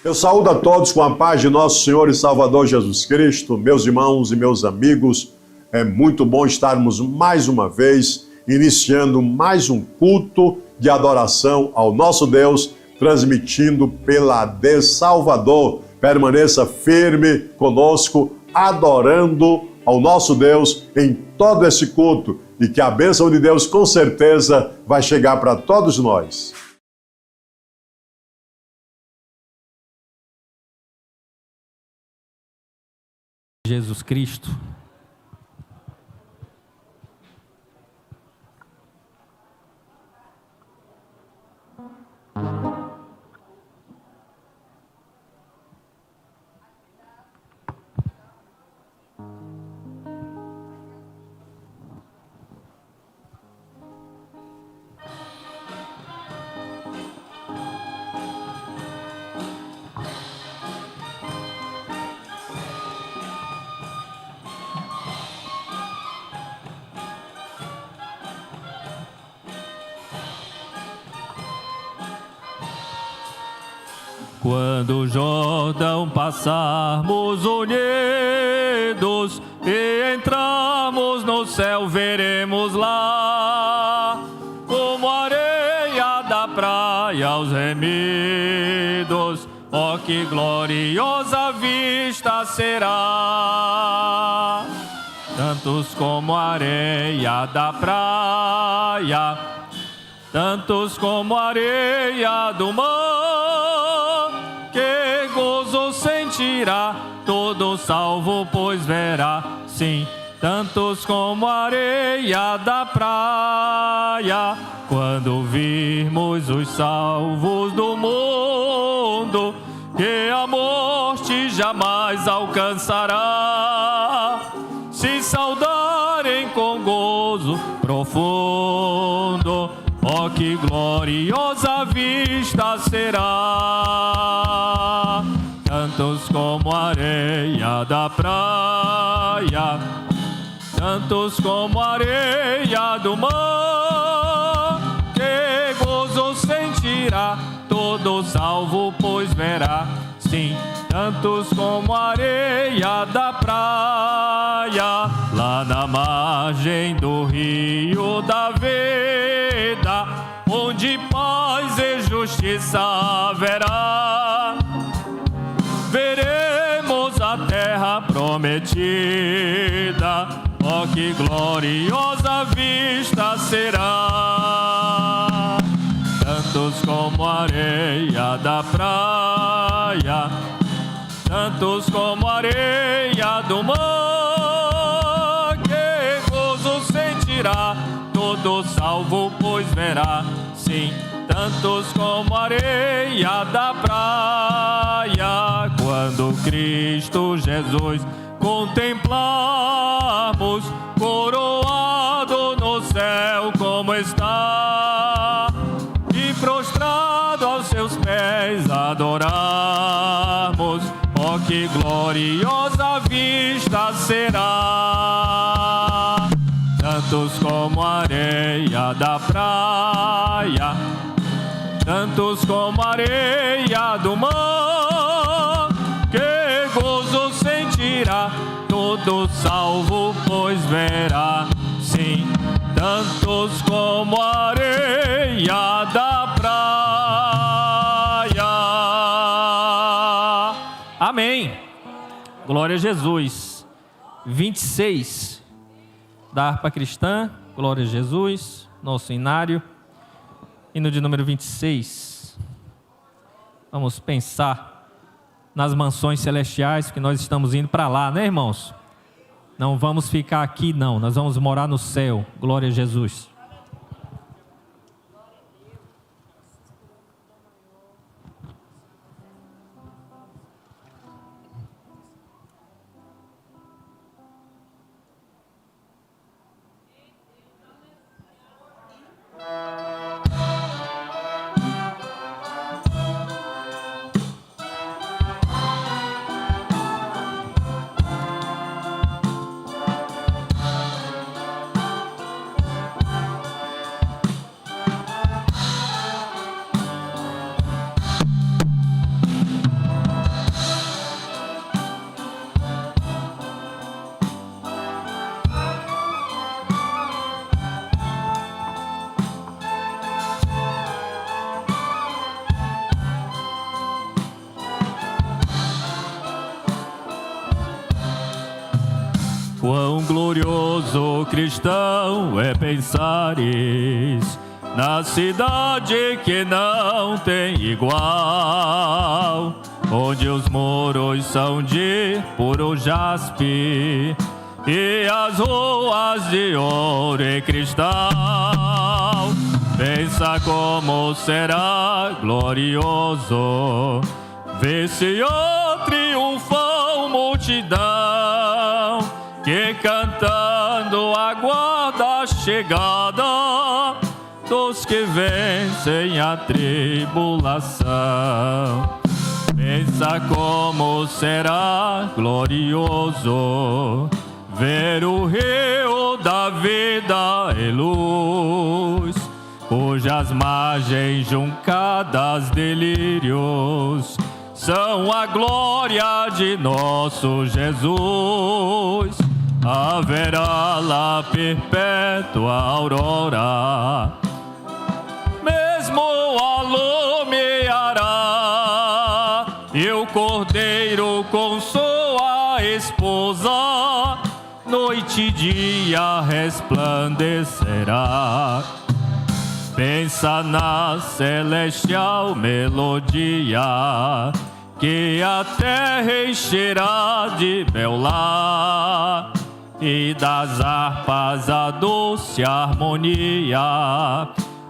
Eu saúdo a todos com a paz de nosso Senhor e Salvador Jesus Cristo, meus irmãos e meus amigos. É muito bom estarmos mais uma vez iniciando mais um culto de adoração ao nosso Deus, transmitindo pela AD Salvador. Permaneça firme conosco, adorando ao nosso Deus em todo esse culto, e que a bênção de Deus com certeza vai chegar para todos nós. Jesus Cristo. Quando o Jordão passarmos unidos e entrarmos no céu, veremos lá como a areia da praia os remidos. Oh, que gloriosa vista será! Tantos como a areia da praia, tantos como a areia do mar, que gozo sentirá todo salvo, pois verá, sim, tantos como a areia da praia. Quando virmos os salvos do mundo, que a morte jamais alcançará, se saudarem com gozo profundo, oh, que gloriosa vista será! Tantos como a areia da praia, tantos como a areia do mar, que gozo sentirá todo salvo, pois verá, sim, tantos como a areia da praia, lá na margem do rio da vida, onde paz e justiça haverá. Veremos a terra prometida, oh, que gloriosa vista será! Tantos como a areia da praia, tantos como a areia do mar, que gozo sentirá todo salvo, pois verá, sim, tantos como a areia da praia. Quando Cristo Jesus contemplarmos, coroado no céu como está, e prostrado aos seus pés adorarmos, oh, que gloriosa vista será! Tantos como a areia da praia, tantos como a areia do mar, que gozo sentirá todo salvo, pois verá, sim, tantos como a areia da praia. Amém. Glória a Jesus. 26 da harpa cristã, glória a Jesus, nosso inário. Hino de número 26. Vamos pensar nas mansões celestiais, que nós estamos indo para lá, né, irmãos? Não vamos ficar aqui, não. Nós vamos morar no céu. Glória a Jesus. Quão glorioso cristão é pensares na cidade que não tem igual, onde os muros são de puro jaspe e as ruas de ouro e cristal. Pensa como será glorioso ver Sião triunfal multidão, que cantando aguarda a chegada dos que vencem a tribulação. Pensa como será glorioso ver o rio da vida e luz, cujas margens juncadas de lírios são a glória de nosso Jesus. Haverá lá perpétua aurora, mesmo alumiará, e o cordeiro com sua esposa noite e dia resplandecerá. Pensa na celestial melodia que a terra encherá de bel lar, e das harpas a doce harmonia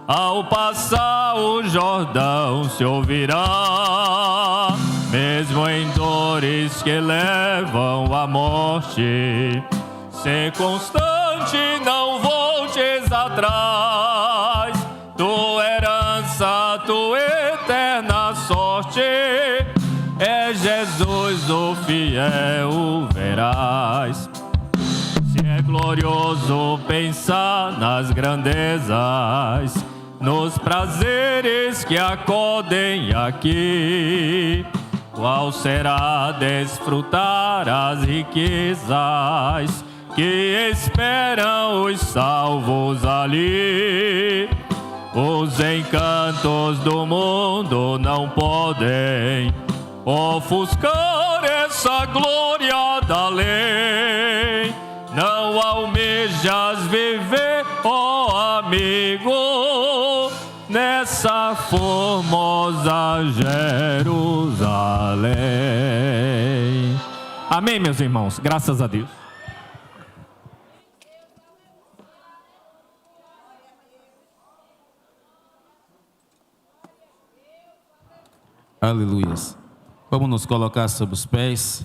ao passar o Jordão se ouvirá. Mesmo em dores que levam à morte, ser constante, não voltes atrás. Tua herança, tua eterna sorte, é Jesus o fiel, verás. Se é glorioso pensar nas grandezas, nos prazeres que acodem aqui, qual será desfrutar as riquezas que esperam os salvos ali. Os encantos do mundo não podem ofuscar essa glória da lei. Não almejas viver, ó amigo, nessa formosa Jerusalém. Amém, meus irmãos, graças a Deus. Aleluias. Vamos nos colocar sobre os pés.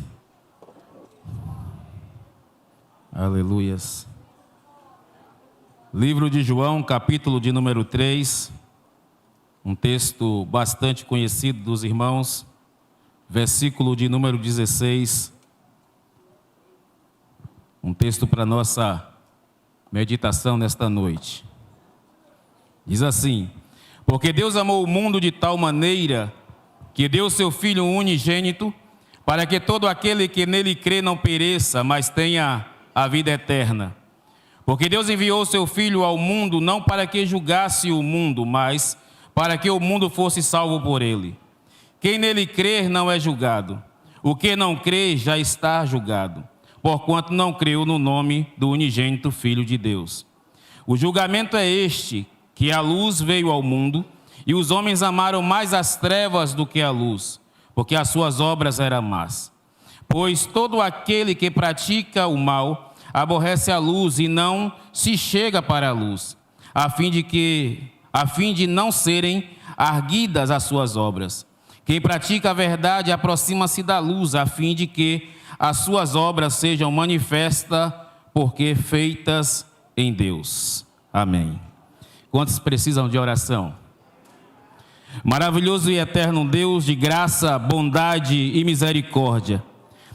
Aleluias. Livro de João, capítulo de número 3. Um texto bastante conhecido dos irmãos. Versículo de número 16. Um texto para nossa meditação nesta noite. Diz assim: porque Deus amou o mundo de tal maneira que deu seu Filho unigênito, para que todo aquele que nele crê não pereça, mas tenha a vida eterna. Porque Deus enviou seu Filho ao mundo, não para que julgasse o mundo, mas para que o mundo fosse salvo por ele. Quem nele crer não é julgado. O que não crê já está julgado, porquanto não creu no nome do unigênito Filho de Deus. O julgamento é este, que a luz veio ao mundo, e os homens amaram mais as trevas do que a luz, porque as suas obras eram más. Pois todo aquele que pratica o mal aborrece a luz e não se chega para a luz, a fim de não serem arguidas as suas obras. Quem pratica a verdade aproxima-se da luz, a fim de que as suas obras sejam manifestas, porque feitas em Deus. Amém. Quantos precisam de oração? Maravilhoso e eterno Deus de graça, bondade e misericórdia,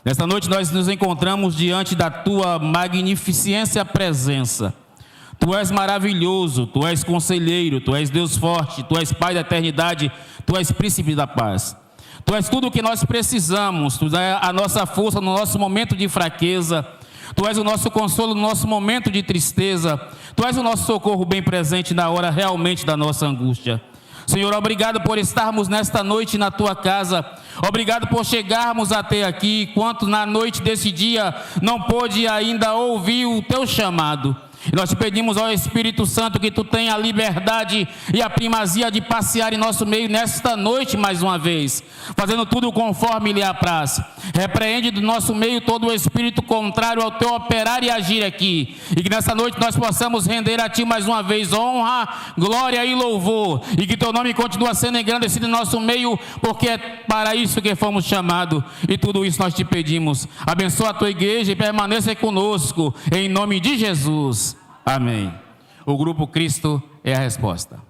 nesta noite nós nos encontramos diante da Tua magnificência presença. Tu és maravilhoso, Tu és conselheiro, Tu és Deus forte, Tu és Pai da eternidade, Tu és Príncipe da paz. Tu és tudo o que nós precisamos, Tu és a nossa força no nosso momento de fraqueza, Tu és o nosso consolo no nosso momento de tristeza, Tu és o nosso socorro bem presente na hora realmente da nossa angústia. Senhor, obrigado por estarmos nesta noite na Tua casa, Obrigado por chegarmos até aqui, quanto na noite desse dia não pôde ainda ouvir o teu chamado. E nós te pedimos ao Espírito Santo que tu tenha a liberdade e a primazia de passear em nosso meio nesta noite mais uma vez, fazendo tudo conforme lhe apraz. Repreende do nosso meio todo o espírito contrário ao teu operar e agir aqui, e que nessa noite nós possamos render a ti mais uma vez honra, glória e louvor, e que teu nome continue sendo engrandecido em nosso meio, porque é para isso que fomos chamados, e tudo isso nós te pedimos. Abençoa a tua igreja e permaneça conosco, em nome de Jesus. Amém. O grupo Cristo é a resposta.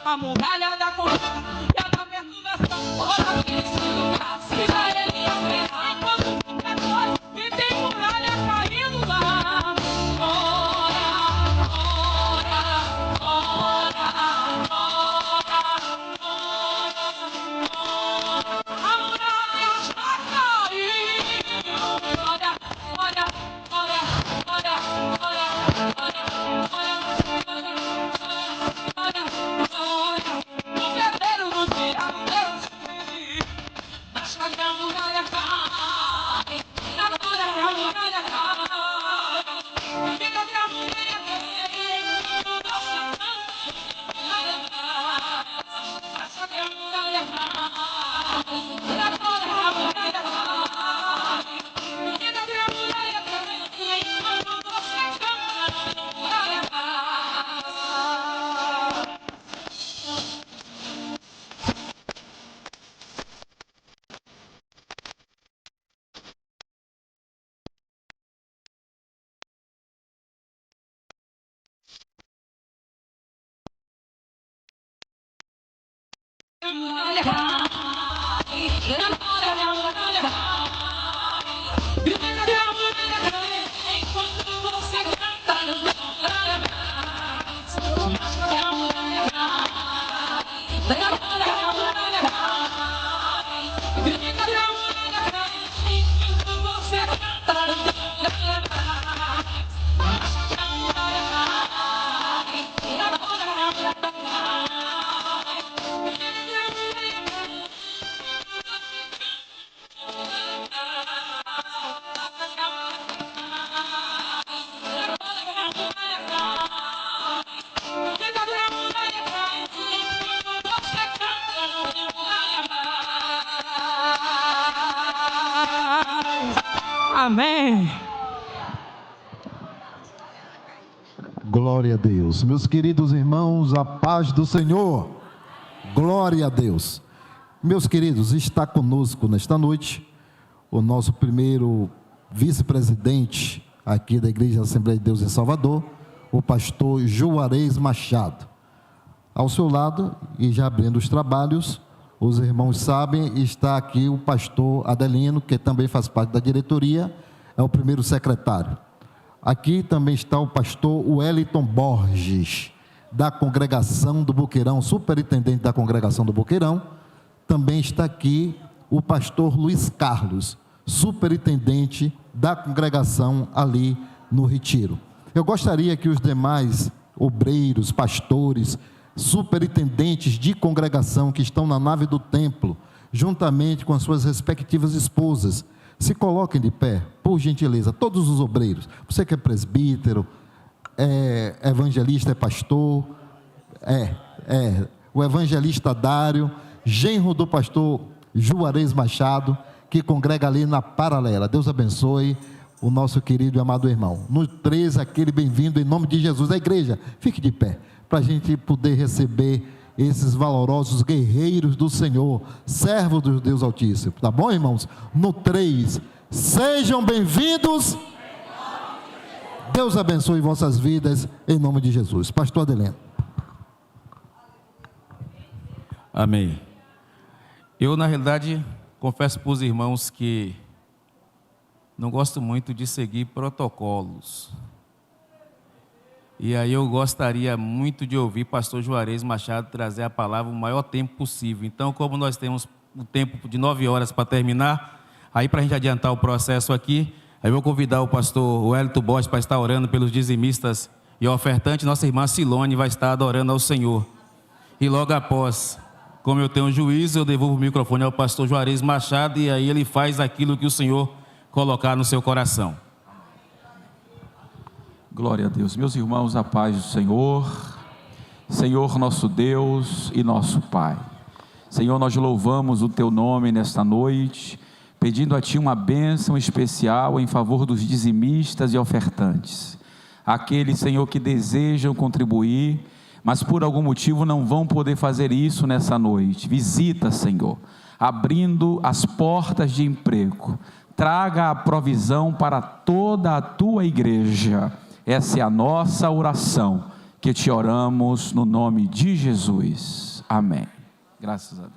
A muralha da corrupção e a da perturbação. Ora, que esse lugar se Israel ia ferrar enquanto pecadores e tem muralha caindo lá. Ora, ora, ora, ora, ora, a muralha está caindo. Ora, ora, ora, ora, ora, ora, ora. O guerreiro não tira Deus, mas chegando na Amém. Glória a Deus. Meus queridos irmãos, a paz do Senhor. Glória a Deus. Meus queridos, está conosco nesta noite o nosso primeiro vice-presidente aqui da Igreja Assembleia de Deus em Salvador, o pastor Juarez Machado. Ao seu lado, e já abrindo os trabalhos, os irmãos sabem, está aqui o pastor Adelino, que também faz parte da diretoria, é o primeiro secretário. Aqui também está o pastor Wellington Borges, da congregação do Boqueirão, superintendente da congregação do Boqueirão. Também está aqui o pastor Luiz Carlos, superintendente da congregação ali no Retiro. Eu gostaria que os demais obreiros, pastores, superintendentes de congregação que estão na nave do templo, juntamente com as suas respectivas esposas, se coloquem de pé, por gentileza, todos os obreiros. Você que é presbítero, é evangelista, é pastor, o evangelista Dário, genro do pastor Juarez Machado, que congrega ali na paralela. Deus abençoe o nosso querido e amado irmão. No 13, aquele bem-vindo em nome de Jesus. A igreja, fique de pé, para a gente poder receber esses valorosos guerreiros do Senhor, servos do Deus Altíssimo. Tá bom, irmãos? No 3, sejam bem-vindos. Deus abençoe vossas vidas, em nome de Jesus. Pastor Adelino. Amém. Eu, na realidade, confesso para os irmãos que não gosto muito de seguir protocolos. E aí eu gostaria muito de ouvir pastor Juarez Machado trazer a palavra o maior tempo possível. Então, como nós temos um tempo de 9 horas para terminar, aí para a gente adiantar o processo aqui, aí eu vou convidar o pastor Wellington Borges para estar orando pelos dizimistas e ofertantes. Nossa irmã Silone vai estar adorando ao Senhor. E logo após, como eu tenho juízo, eu devolvo o microfone ao pastor Juarez Machado e aí ele faz aquilo que o Senhor colocar no seu coração. Glória a Deus. Meus irmãos, a paz do Senhor. Senhor nosso Deus e nosso Pai. Senhor, nós louvamos o Teu nome nesta noite, pedindo a Ti uma bênção especial em favor dos dizimistas e ofertantes. Aqueles, Senhor, que desejam contribuir, mas por algum motivo não vão poder fazer isso nessa noite. Visita, Senhor, abrindo as portas de emprego. Traga a provisão para toda a Tua igreja. Essa é a nossa oração, que te oramos no nome de Jesus. Amém. Graças a Deus.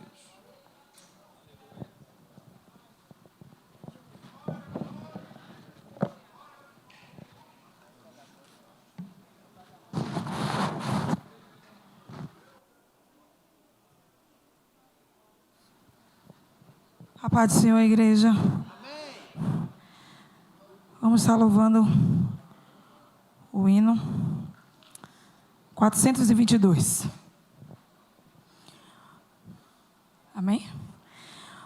A paz do Senhor, igreja. Amém. Vamos estar louvando o hino 422. Amém?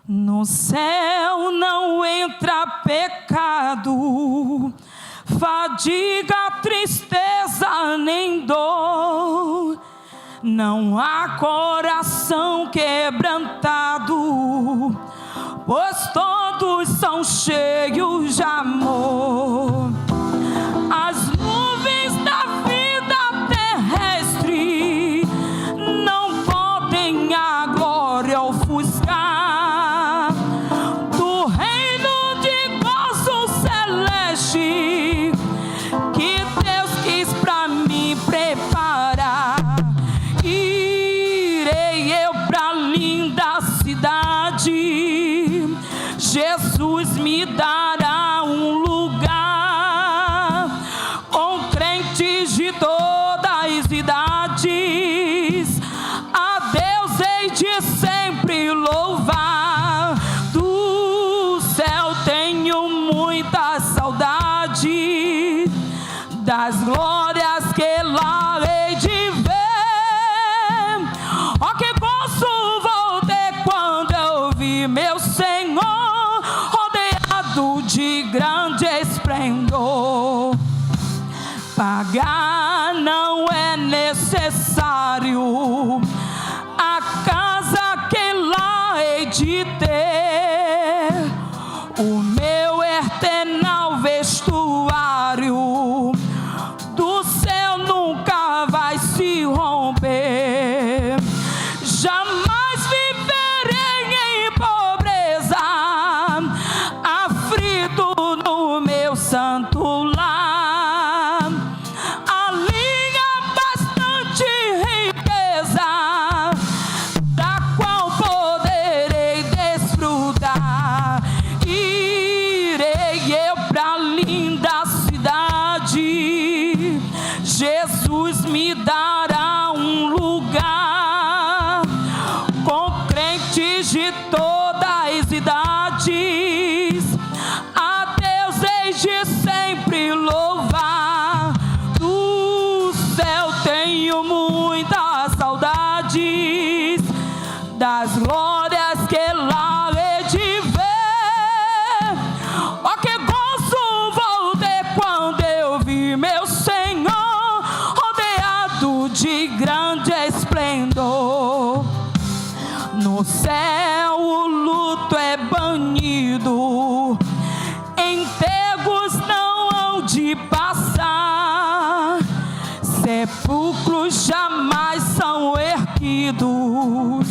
No céu não entra pecado, fadiga, tristeza nem dor. Não há coração quebrantado, pois todos são cheios de amor. As nuvens da vida terrestre não podem a glória ofuscar do reino de gozo celeste que Deus quis pra mim preparar. Irei eu pra linda Jesus me dará um lugar com crentes de todas as idades. A Deus hei de sempre louvar. Do céu tenho muita saudade das glórias que lá hei de ver. Ó, que gozo vou ter quando eu vi meu Senhor rodeado de grande esplendor. Pagar não é necessário a casa que lá hei de ter, o meu eternal vestuário do céu nunca vai se romper. Jamais viverei em pobreza, aflito no meu santo lar. Alinha bastante riqueza, da qual poderei desfrutar. Irei eu pra linda cidade, Jesus me dará um lugar com crentes de todas as idades. A Deus hei de sempre louvar. Do céu tenho muitas saudades das glórias que lá hei de ver. Ó, que gozo vou ter quando eu vi meu Senhor rodeado de grande esplendor. No céu o luto é banido, enterros não hão de passar, sepulcros jamais são erguidos,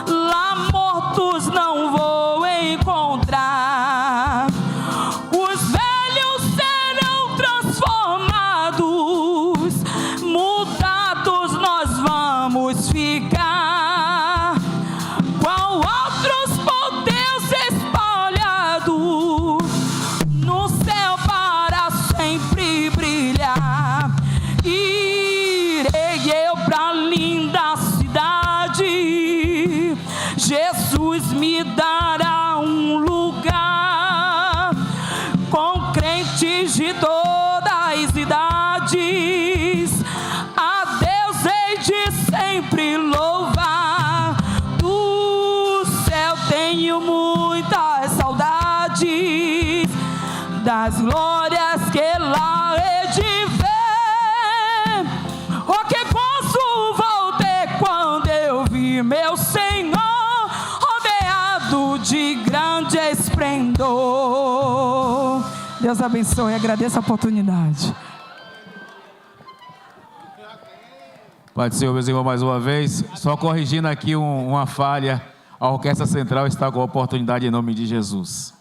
lá mortos não vou encontrar. Os velhos serão transformados, mudados nós vamos ficar, qual outros por Deus espalhados no céu para sempre brilhar. Irei eu pra linda cidade, Jesus me dará um lugar com crentes de todas as idades. A Deus hei de sempre louvar. Do céu tenho muitas saudades das glórias que lá hei de ver. Oh, que gozo vou ter quando eu vi meu Senhor rodeado de grande esplendor. Deus abençoe, agradeço a oportunidade. Pode ser, meus irmãos, mais uma vez. Só corrigindo aqui uma falha. A Orquestra Central está com a oportunidade em nome de Jesus.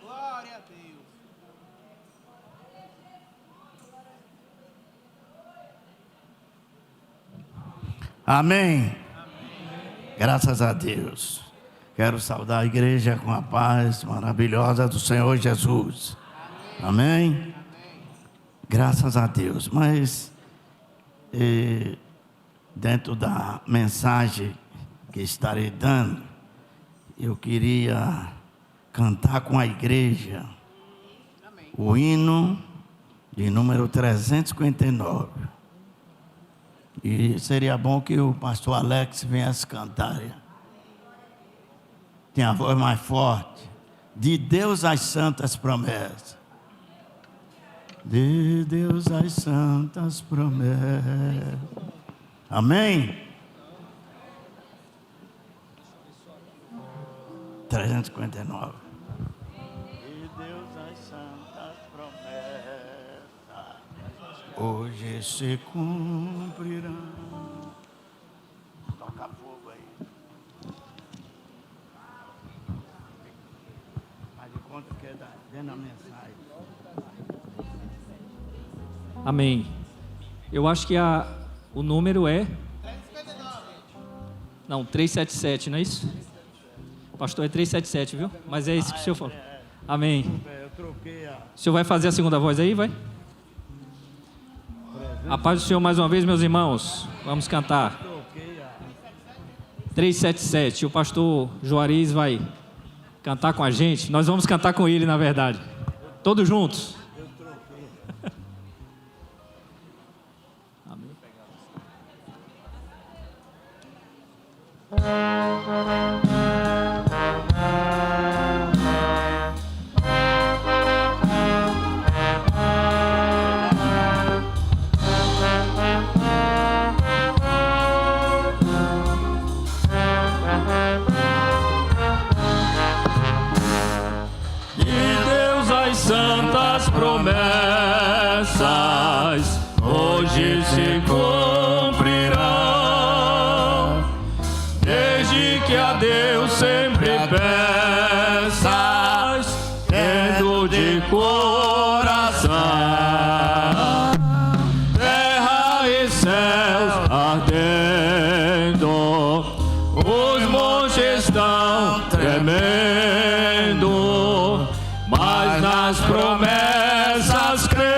Glória a Deus. Amém. Graças a Deus. Quero saudar a igreja com a paz maravilhosa do Senhor Jesus. Amém. Graças a Deus. Mas dentro da mensagem que estarei dando, eu queria cantar com a igreja o hino de número 359. E seria bom que o pastor Alex viesse cantar. Tem a voz mais forte. De Deus as santas promessas. De Deus as santas promessas. Amém? 359. De Deus as santas promessas hoje se cumprirão. Toca fogo aí. Faz de conta que é dentro da mensagem. Amém. Eu acho que o número é... Não, 377, não é isso? Pastor, é 377, viu? Mas é isso que o senhor falou. Amém. O senhor vai fazer a segunda voz aí, vai? A paz do Senhor mais uma vez, meus irmãos. Vamos cantar. 377. O pastor Juarez vai cantar com a gente. Nós vamos cantar com ele, na verdade. Todos juntos. Amém. Santas promessas hoje se cumprirão, desde que a Deus sempre peças, tendo de coração, terra e céus ardendo, os montes estão tremendo, mas nas promessas crendo.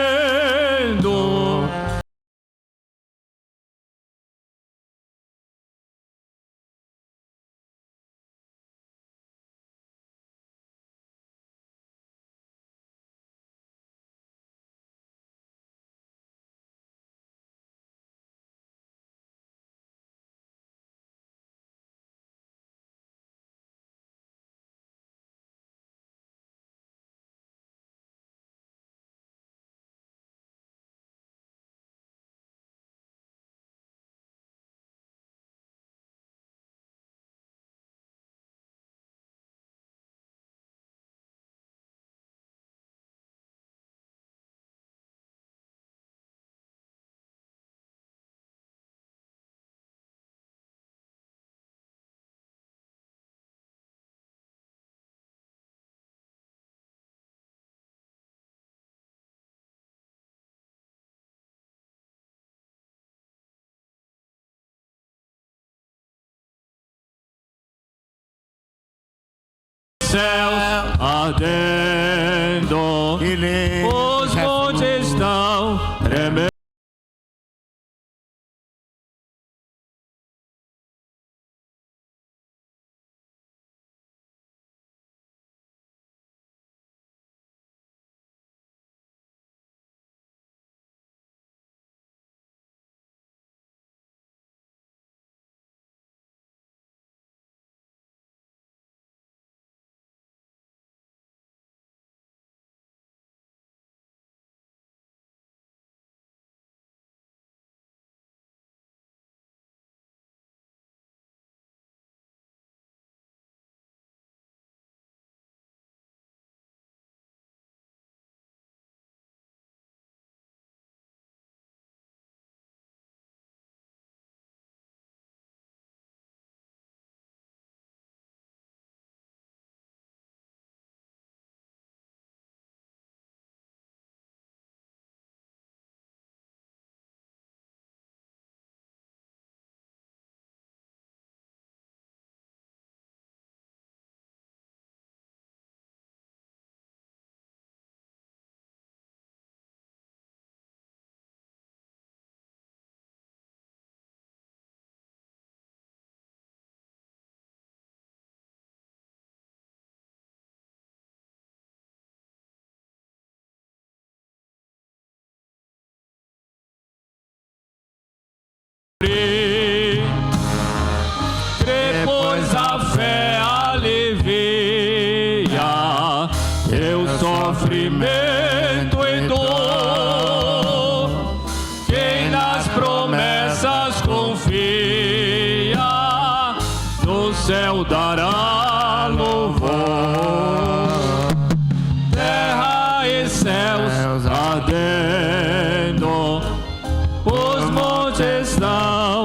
Céus ardendo, os montes estão tremendo.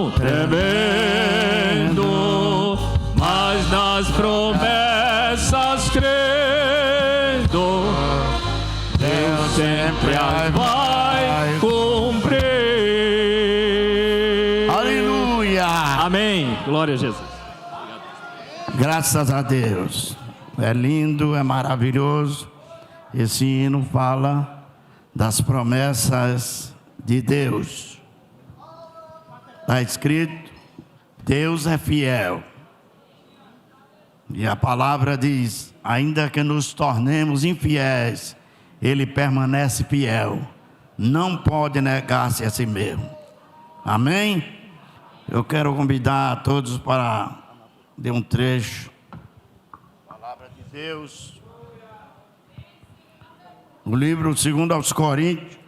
não tremendo, mas nas promessas crendo, Deus sempre as vai cumprir. Aleluia! Amém. Glória a Jesus. Graças a Deus. É lindo, é maravilhoso. Esse hino fala das promessas de Deus. Está escrito: Deus é fiel. E a palavra diz: ainda que nos tornemos infiéis, Ele permanece fiel. Não pode negar-se a si mesmo. Amém? Eu quero convidar a todos para ler um trecho. Palavra de Deus. O livro 2 aos Coríntios.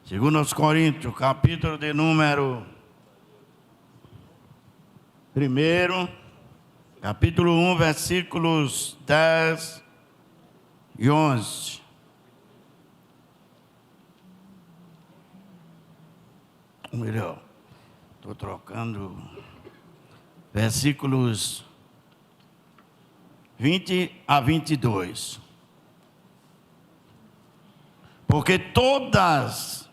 Segundo aos Coríntios, capítulo de número 1, capítulo 1, versículos 10 e 11. Ou melhor, estou trocando versículos 20 a 22. Porque todas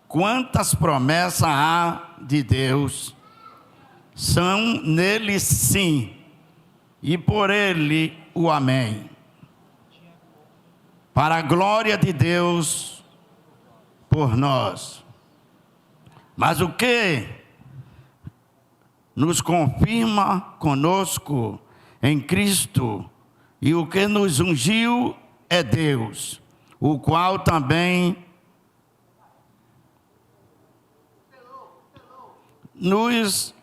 quantas promessas há de Deus são nele sim, e por ele o amém. Para a glória de Deus por nós. Mas o que nos confirma conosco em Cristo e o que nos ungiu é Deus, o qual também nos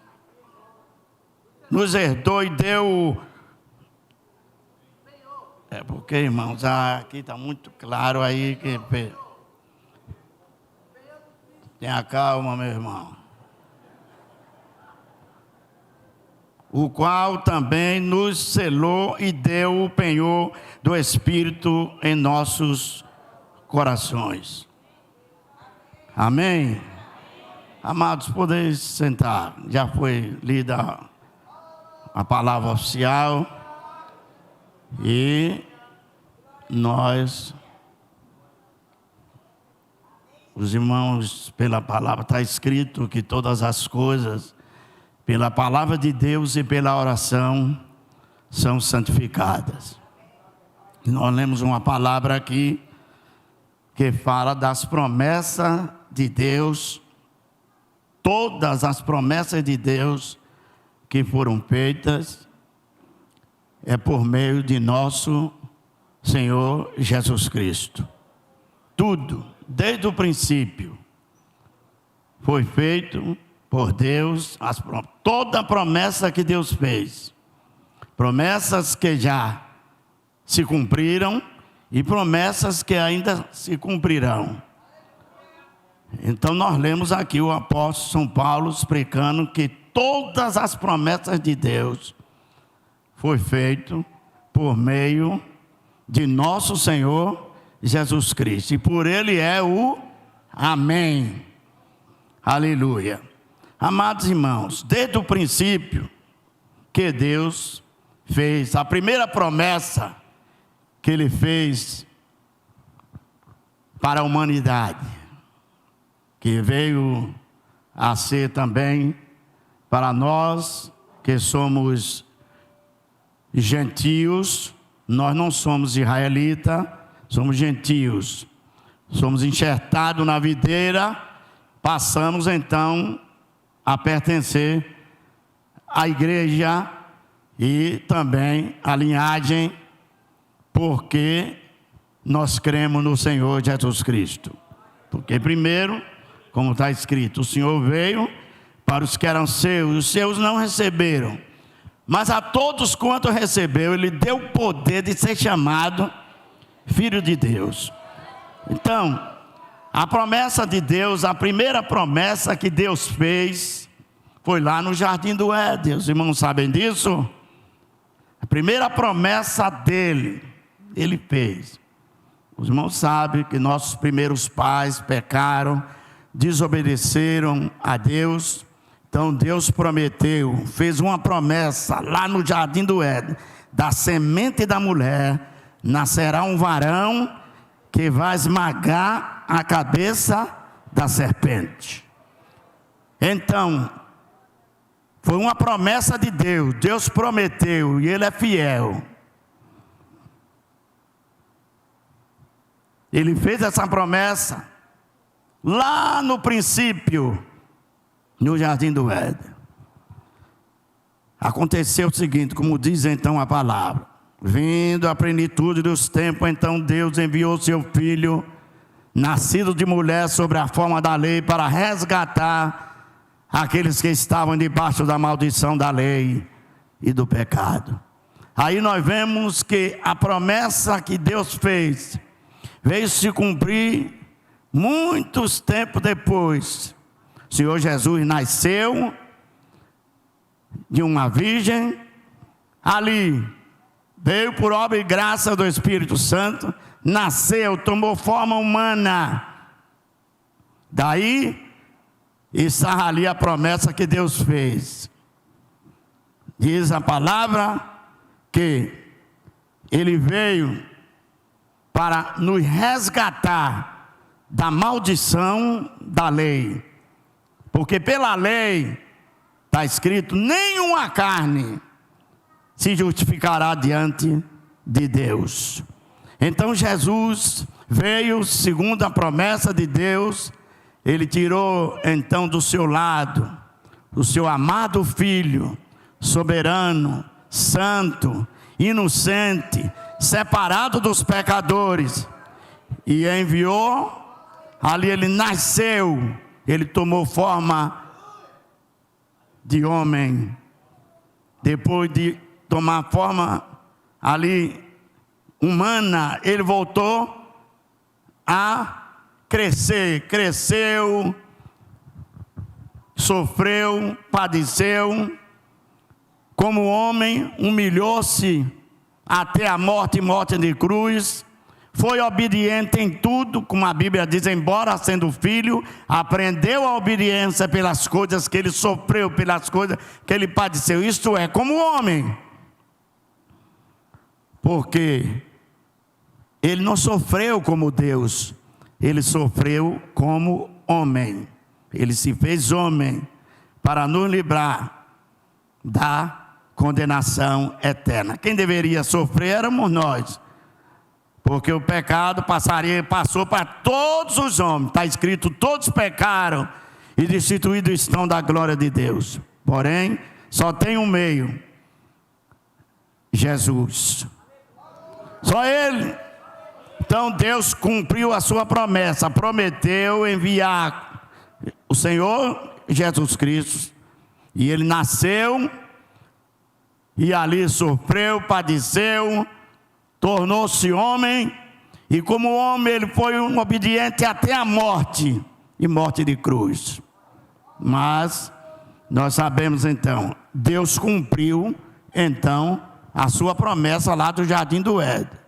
herdou e deu. É porque, irmãos, aqui está muito claro aí que tenha calma, meu irmão. O qual também nos selou e deu o penhor do Espírito em nossos corações. Amém? Amados, podeis sentar. Já foi lida a palavra oficial. E nós, os irmãos, pela palavra, está escrito que todas as coisas, pela palavra de Deus e pela oração, são santificadas. E nós lemos uma palavra aqui que fala das promessas de Deus, todas as promessas de Deus que foram feitas, é por meio de nosso Senhor Jesus Cristo. Tudo, desde o princípio, foi feito por Deus, toda a promessa que Deus fez. Promessas que já se cumpriram e promessas que ainda se cumprirão. Então nós lemos aqui o apóstolo São Paulo explicando que todas as promessas de Deus foi feito por meio de nosso Senhor Jesus Cristo. E por Ele é o Amém. Aleluia. Amados irmãos, desde o princípio que Deus fez, a primeira promessa que Ele fez para a humanidade, que veio a ser também para nós que somos gentios. Nós não somos israelitas, somos gentios. Somos enxertados na videira, passamos então a pertencer à igreja e também à linhagem, porque nós cremos no Senhor Jesus Cristo. Porque primeiro, como está escrito, o Senhor veio para os que eram seus, os seus não receberam. Mas a todos quanto recebeu, Ele deu o poder de ser chamado Filho de Deus. Então, a promessa de Deus, a primeira promessa que Deus fez, foi lá no Jardim do Éden. Os irmãos sabem disso? A primeira promessa dele, Ele fez. Os irmãos sabem que nossos primeiros pais pecaram, desobedeceram a Deus. Então Deus prometeu, fez uma promessa lá no jardim do Éden: da semente da mulher nascerá um varão que vai esmagar a cabeça da serpente. Então, foi uma promessa de Deus. Deus prometeu e Ele é fiel. Ele fez essa promessa lá no princípio, no jardim do Éden. Aconteceu o seguinte, como diz então a palavra: vindo a plenitude dos tempos, então Deus enviou seu Filho, nascido de mulher sobre a forma da lei, para resgatar aqueles que estavam debaixo da maldição da lei e do pecado. Aí nós vemos que a promessa que Deus fez veio se cumprir muitos tempos depois. O Senhor Jesus nasceu de uma virgem, ali veio por obra e graça do Espírito Santo, nasceu, tomou forma humana. Daí está ali a promessa que Deus fez. Diz a palavra que Ele veio para nos resgatar da maldição da lei. Porque pela lei está escrito: nenhuma carne se justificará diante de Deus. Então Jesus veio segundo a promessa de Deus. Ele tirou então do seu lado o seu amado Filho, soberano, santo, inocente, separado dos pecadores, e enviou. Ali ele nasceu, ele tomou forma de homem. Depois de tomar forma ali humana, ele voltou a crescer, cresceu, sofreu, padeceu, como homem, humilhou-se até a morte e morte de cruz, foi obediente em tudo, como a Bíblia diz, embora sendo filho, aprendeu a obediência pelas coisas que ele sofreu, pelas coisas que ele padeceu, isto é, como homem, porque ele não sofreu como Deus, ele sofreu como homem. Ele se fez homem para nos livrar da condenação eterna. Quem deveria sofrer éramos nós, porque o pecado passou para todos os homens. Está escrito: todos pecaram e destituídos estão da glória de Deus. Porém, só tem um meio: Jesus. Só Ele. Então Deus cumpriu a sua promessa, prometeu enviar o Senhor Jesus Cristo, e Ele nasceu, e ali sofreu, padeceu, tornou-se homem, e como homem ele foi um obediente até a morte, e morte de cruz. Mas nós sabemos então, Deus cumpriu então a sua promessa lá do jardim do Éden.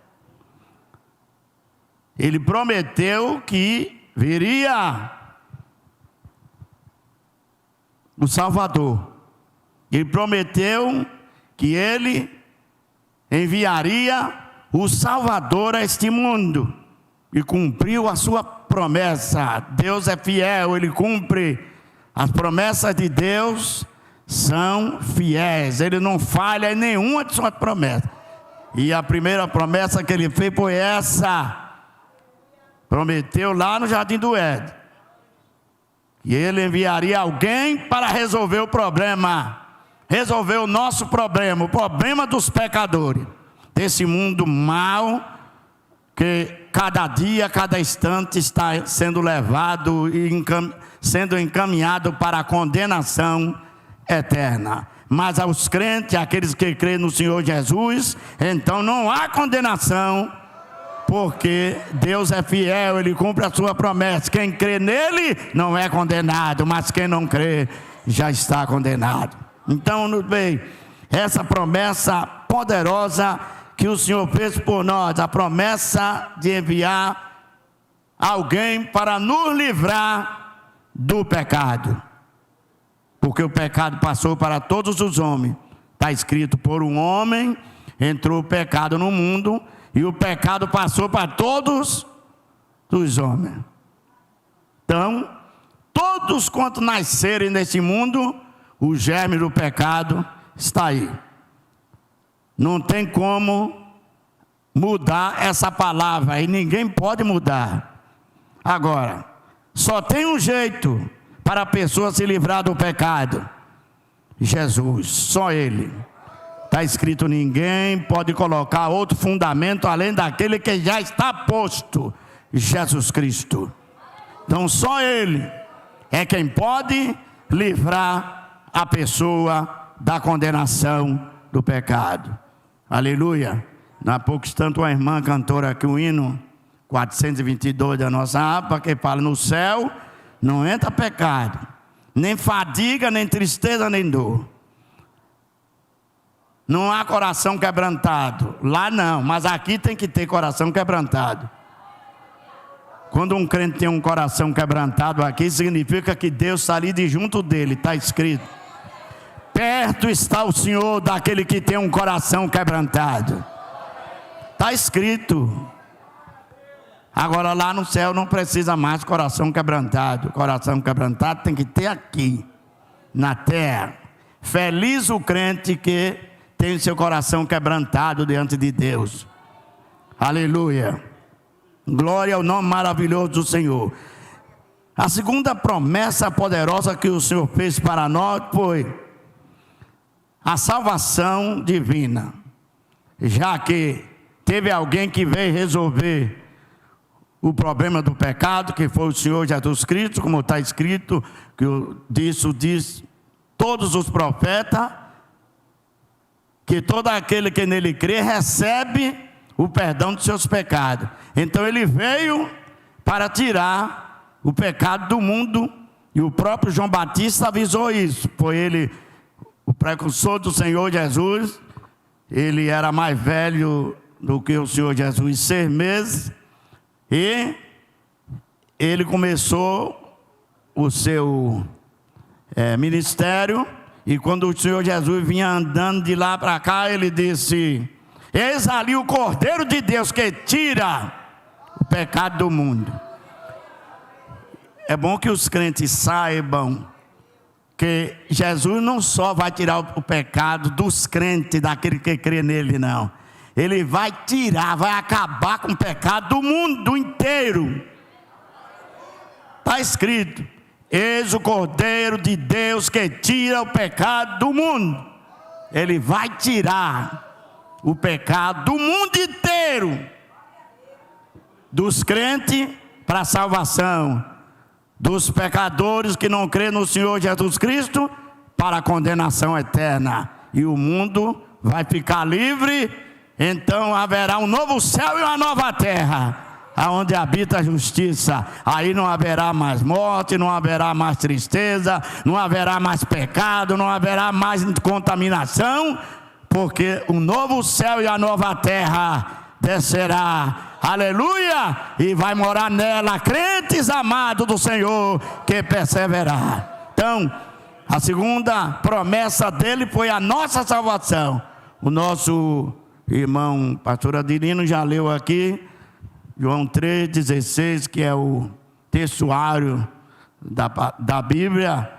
Ele prometeu que viria o Salvador. Ele prometeu que Ele enviaria o Salvador a este mundo. E cumpriu a sua promessa. Deus é fiel, Ele cumpre. As promessas de Deus são fiéis. Ele não falha em nenhuma de suas promessas. E a primeira promessa que Ele fez foi essa. Prometeu lá no jardim do Éden, e Ele enviaria alguém para resolver o problema, resolver o nosso problema, o problema dos pecadores, desse mundo mau, que cada dia, cada instante está sendo levado e sendo encaminhado para a condenação eterna. Mas aos crentes, aqueles que creem no Senhor Jesus, então não há condenação, porque Deus é fiel, Ele cumpre a sua promessa. Quem crê nele não é condenado, mas quem não crê já está condenado. Então, bem, essa promessa poderosa que o Senhor fez por nós, a promessa de enviar alguém para nos livrar do pecado. Porque o pecado passou para todos os homens. Está escrito: por um homem entrou o pecado no mundo, e o pecado passou para todos os homens. Então, todos quanto nascerem nesse mundo, o germe do pecado está aí. Não tem como mudar essa palavra, e ninguém pode mudar. Agora, só tem um jeito para a pessoa se livrar do pecado: Jesus, só Ele. Está escrito: ninguém pode colocar outro fundamento além daquele que já está posto, Jesus Cristo. Então só Ele é quem pode livrar a pessoa da condenação do pecado. Aleluia. Há pouco instante uma irmã cantora aqui o hino 422 da nossa harpa, que fala: no céu não entra pecado, nem fadiga, nem tristeza, nem dor. Não há coração quebrantado. Lá não, mas aqui tem que ter coração quebrantado. Quando um crente tem um coração quebrantado aqui, significa que Deus está ali de junto dele. Está escrito: perto está o Senhor daquele que tem um coração quebrantado. Está escrito. Agora lá no céu não precisa mais coração quebrantado. Coração quebrantado tem que ter aqui, na terra. Feliz o crente que tem seu coração quebrantado diante de Deus. Aleluia. Glória ao nome maravilhoso do Senhor. A segunda promessa poderosa que o Senhor fez para nós foi a salvação divina. Já que teve alguém que veio resolver o problema do pecado, que foi o Senhor Jesus Cristo, como está escrito, que diz todos os profetas, que todo aquele que nele crê recebe o perdão dos seus pecados. Então ele veio para tirar o pecado do mundo, e o próprio João Batista avisou isso. Foi ele, o precursor do Senhor Jesus. Ele era mais velho do que o Senhor Jesus 6 meses, e ele começou o seu ministério. E quando o Senhor Jesus vinha andando de lá para cá, ele disse: eis ali o Cordeiro de Deus que tira o pecado do mundo. É bom que os crentes saibam que Jesus não só vai tirar o pecado dos crentes, daquele que crê nele, não. Ele vai tirar, vai acabar com o pecado do mundo inteiro. Está escrito: eis o Cordeiro de Deus que tira o pecado do mundo. Ele vai tirar o pecado do mundo inteiro, dos crentes para a salvação, dos pecadores que não crêem no Senhor Jesus Cristo para a condenação eterna. E o mundo vai ficar livre. Então haverá um novo céu e uma nova terra, aonde habita a justiça. Aí não haverá mais morte, não haverá mais tristeza, não haverá mais pecado, não haverá mais contaminação, porque o novo céu e a nova terra descerá, aleluia, e vai morar nela crentes amados do Senhor que perseverar. Então, a segunda promessa dele foi a nossa salvação. O nosso irmão pastor Adelino já leu aqui João 3,16, que é o textuário da Bíblia.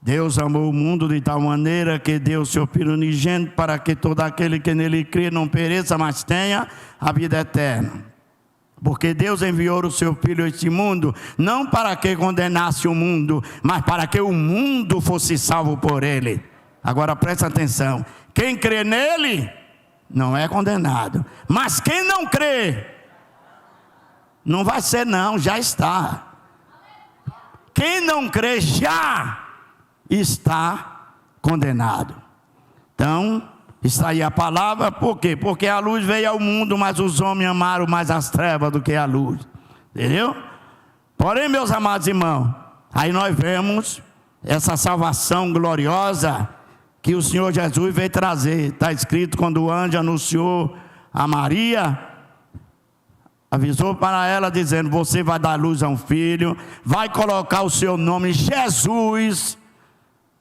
Deus amou o mundo de tal maneira que deu seu Filho unigênito, para que todo aquele que nele crê não pereça, mas tenha a vida eterna. Porque Deus enviou o seu Filho a este mundo, não para que condenasse o mundo, mas para que o mundo fosse salvo por ele. Agora presta atenção: quem crê nele não é condenado, mas quem não crê, não vai ser não, já está. Quem não crê já está condenado. Então, está aí a palavra. Por quê? Porque a luz veio ao mundo, mas os homens amaram mais as trevas do que a luz. Entendeu? Porém, meus amados irmãos, aí nós vemos essa salvação gloriosa que o Senhor Jesus veio trazer. Está escrito: quando o anjo anunciou a Maria, avisou para ela dizendo: você vai dar luz a um filho, vai colocar o seu nome Jesus,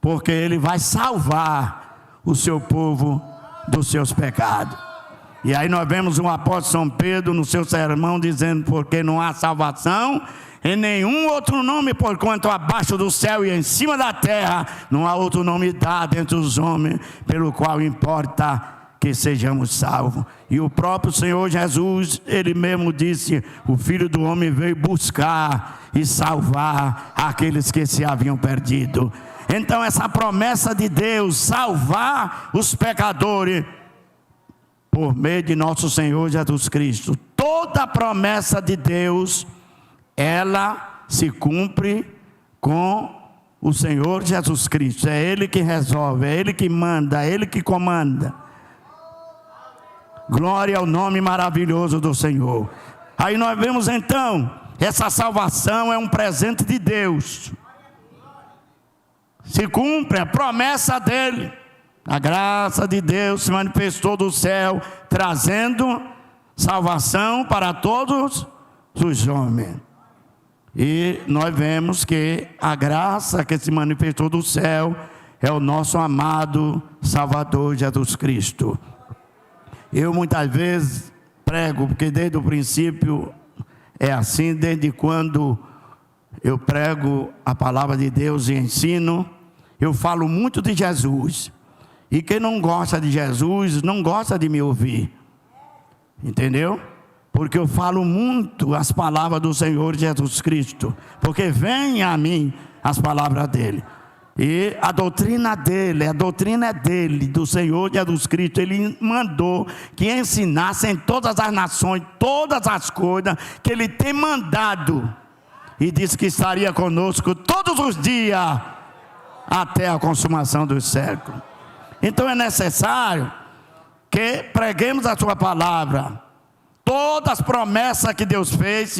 porque ele vai salvar o seu povo dos seus pecados. E aí nós vemos o apóstolo São Pedro no seu sermão dizendo: porque não há salvação em nenhum outro nome, porquanto abaixo do céu e em cima da terra não há outro nome dado entre os homens, pelo qual importa que sejamos salvos. E o próprio Senhor Jesus, ele mesmo disse: o Filho do Homem veio buscar e salvar aqueles que se haviam perdido. Então essa promessa de Deus, salvar os pecadores, por meio de nosso Senhor Jesus Cristo, toda promessa de Deus, ela se cumpre com o Senhor Jesus Cristo. É Ele que resolve, é Ele que manda, é Ele que comanda. Glória ao nome maravilhoso do Senhor. Aí nós vemos então, essa salvação é um presente de Deus. Se cumpre a promessa dele. A graça de Deus se manifestou do céu, trazendo salvação para todos os homens. E nós vemos que a graça que se manifestou do céu é o nosso amado Salvador Jesus Cristo. Eu muitas vezes prego, porque desde o princípio é assim, desde quando eu prego a palavra de Deus e ensino, eu falo muito de Jesus. E quem não gosta de Jesus, não gosta de me ouvir. Entendeu? Porque eu falo muito as palavras do Senhor Jesus Cristo. Porque vem a mim as palavras dele. E a doutrina dele, a doutrina é dele, do Senhor Jesus Cristo. Ele mandou que ensinassem todas as nações, todas as coisas que ele tem mandado. E disse que estaria conosco todos os dias, até a consumação dos séculos. Então é necessário que preguemos a sua palavra. Todas as promessas que Deus fez